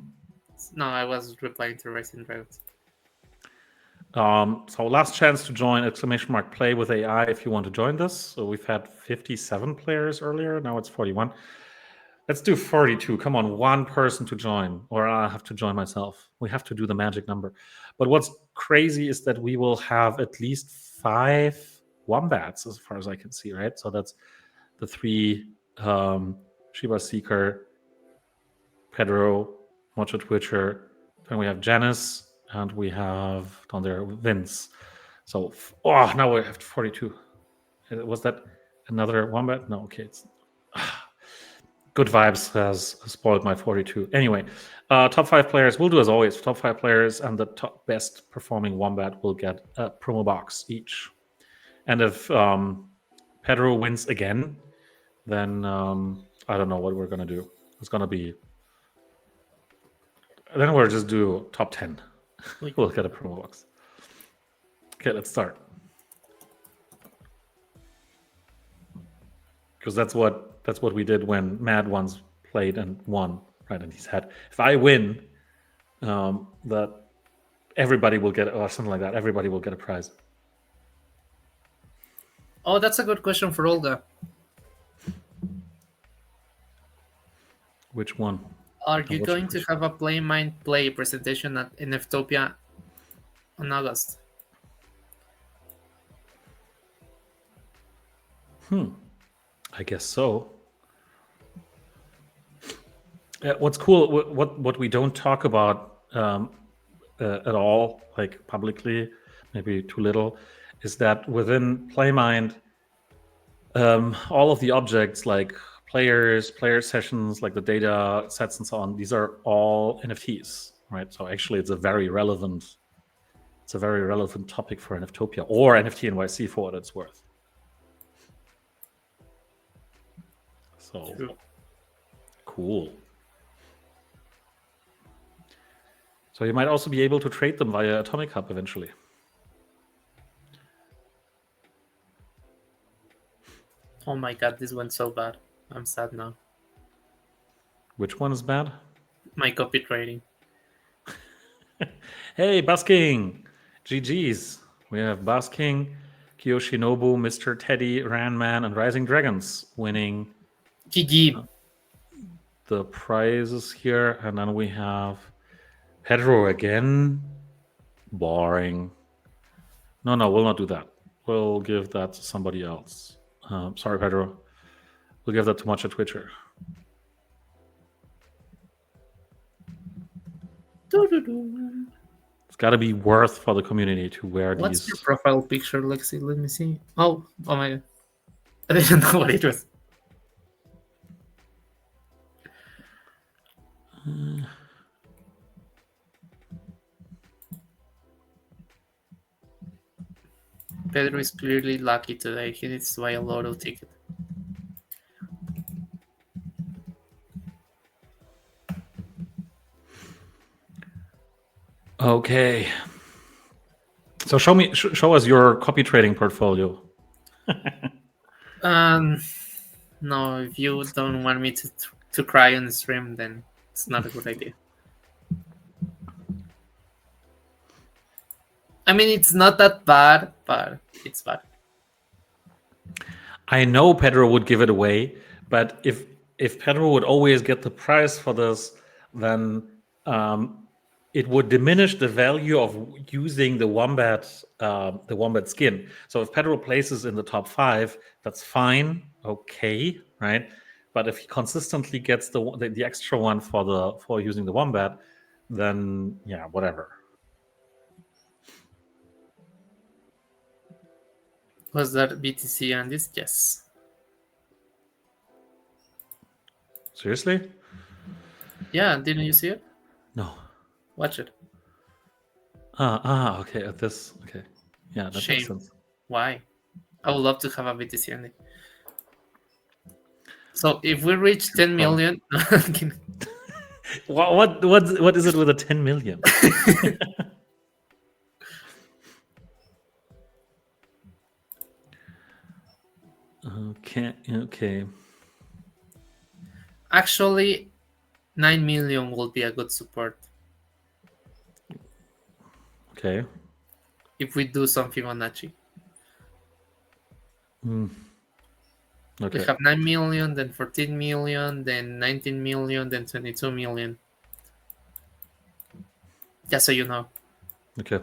No, I was replying to Racing Dragons. So last chance to join ! Play with AI if you want to join this. So we've had 57 players earlier. Now it's 41. Let's do 42. Come on, one person to join, or I have to join myself. We have to do the magic number. But what's crazy is that we will have at least 5 wombats, as far as I can see, right? So that's the 3 Shiba Seeker, Pedro, Mocho Twitcher. Then we have Janice, and we have down there Vince. So, now we have 42. Was that another wombat? No, okay. It's Good Vibes has spoiled my 42. Anyway, top 5 players. We'll do as always. Top 5 players and the top best performing wombat will get a promo box each. And if Pedro wins again, then I don't know what we're going to do. It's going to be... Then we'll just do top 10. We'll get a promo box. Okay, let's start. Because that's what we did when Mad once played and won, right? And he said, if I win, that everybody will get, or something like that. Everybody will get a prize. Oh, that's a good question for Olga. Which one? Are Oh, you going to have a Play Mind Play presentation at NFTopia on August? I guess so. What's cool, what we don't talk about at all, like publicly, maybe too little, is that within PlayMind, all of the objects like player sessions, like the data sets and so on, these are all NFTs, right? So actually, it's a very relevant topic for NFTopia or NFT NYC for what it's worth. So True. cool. So you might also be able to trade them via Atomic Hub eventually. Oh my god, this went so bad. I'm sad now. Which one is bad? My copy trading. Hey, Busking! GG's. We have Busking, Kiyoshinobu, Mr. Teddy, Ranman, and Rising Dragons winning GG. the prizes here. And then we have Pedro again. Boring. No, we'll not do that. We'll give that to somebody else. Sorry, Pedro. We'll give that to Matcha Twitcher. It's got to be worth for the community to wear What's these. your profile picture, Lexi? Let me see. Oh my god. I didn't know what it was. Pedro is clearly lucky today. He needs to buy a lotto ticket. Okay. So show us your copy trading portfolio. No, if you don't want me to cry on the stream, then it's not a good idea. I mean, it's not that bad, but it's bad. I know Pedro would give it away, but if Pedro would always get the prize for this, then it would diminish the value of using the Wombat skin. So if Pedro places in the top 5, that's fine, okay, right? But if he consistently gets the extra one for using the Wombat, then yeah, whatever. Was that BTC and this? Yes. Seriously? Yeah, didn't you see it? No. Watch it. Okay. At this, okay. Yeah, that Shame. makes sense. Why? I would love to have a BTC on it. So if we reach 10 million, What is it with a 10 million? Okay. Actually, 9 million will be a good support. Okay. If we do some Fibonacci. Okay. We have 9 million, then 14 million, then 19 million, then 22 million. Just so you know. Okay.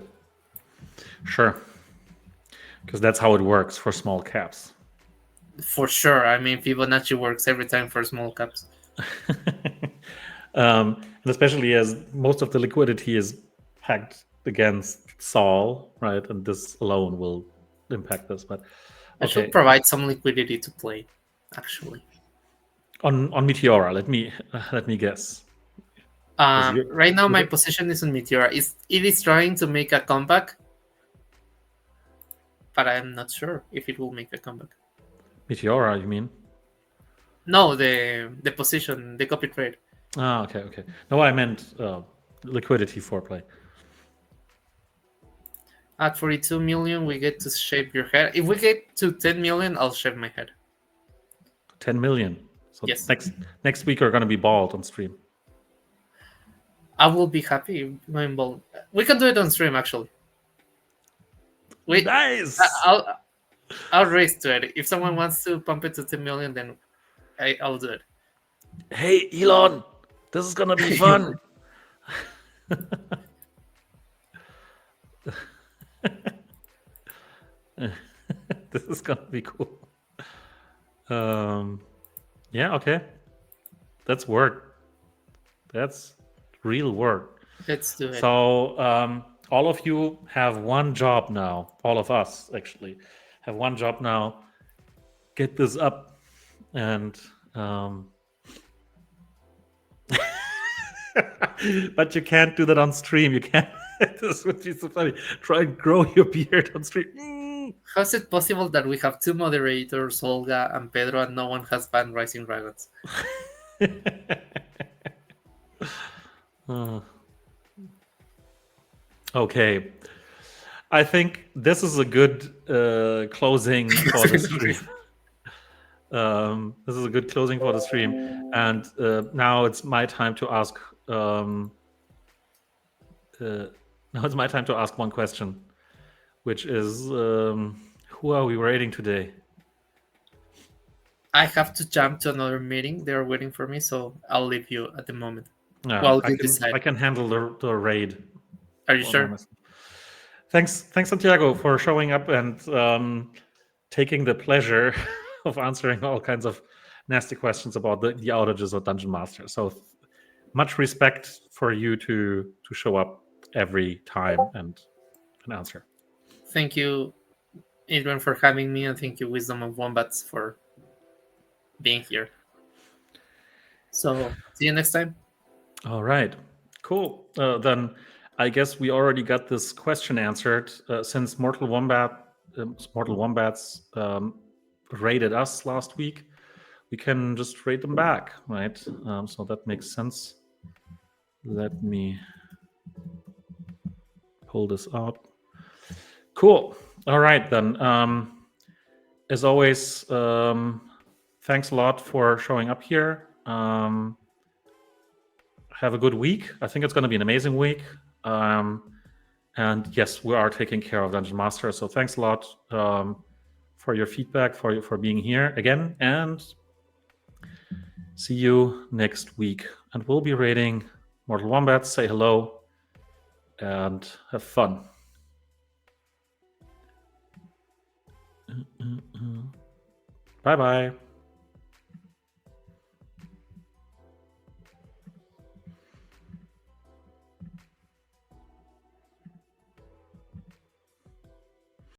Sure. Because that's how it works for small caps. For sure. I mean, Fibonacci works every time for small caps. And especially as most of the liquidity is packed against Sol, right? And this alone will impact this. But I okay. should provide some liquidity to play, actually. On Meteora, let me guess. Right now, my position is on Meteora. It is trying to make a comeback, but I'm not sure if it will make a comeback. Meteora, you mean? No, the position, the copy trade. Okay. No, I meant liquidity for play. At 42 million, we get to shave your head. If we get to 10 million, I'll shave my head. 10 million. So Yes. next week we're going to be bald on stream. I will be happy going bald. We can do it on stream, actually. Nice. I'll race to it. If someone wants to pump it to 10 million, then I'll do it. Hey, Elon, this is going to be fun. This is going to be cool. Yeah, okay. That's work. That's real work. Let's do it. So all of you have one job now. All of us actually have one job now. Get this up, and but you can't do that on stream. You can't. This would be so funny. Try and grow your beard on stream. How's it possible that we have two moderators, Olga and Pedro, and no one has banned Rising Dragons? Okay. I think this is a good closing for the stream. This is a good closing for the stream. And now it's my time to ask. Now it's my time to ask one question, which is, who are we rating today? I have to jump to another meeting. They're waiting for me, so I'll leave you at the moment. I can handle the raid. Are you sure? Thanks, Santiago, for showing up and taking the pleasure of answering all kinds of nasty questions about the outages of Dungeon Master. So much respect for you to show up every time and answer. Thank you, Adrian, for having me, and thank you, Wisdom of Wombats, for being here. So see you next time. All right, cool. Then I guess we already got this question answered. Since Mortal Wombats raided us last week, we can just raid them back, right? So that makes sense. Let me pull this out. Cool. All right, then. As always, thanks a lot for showing up here. Have a good week. I think it's going to be an amazing week. And yes, we are taking care of Dungeon Master. So thanks a lot for your feedback, for being here again. And see you next week. And we'll be raiding Mortal Wombat. Say hello and have fun. Bye-bye.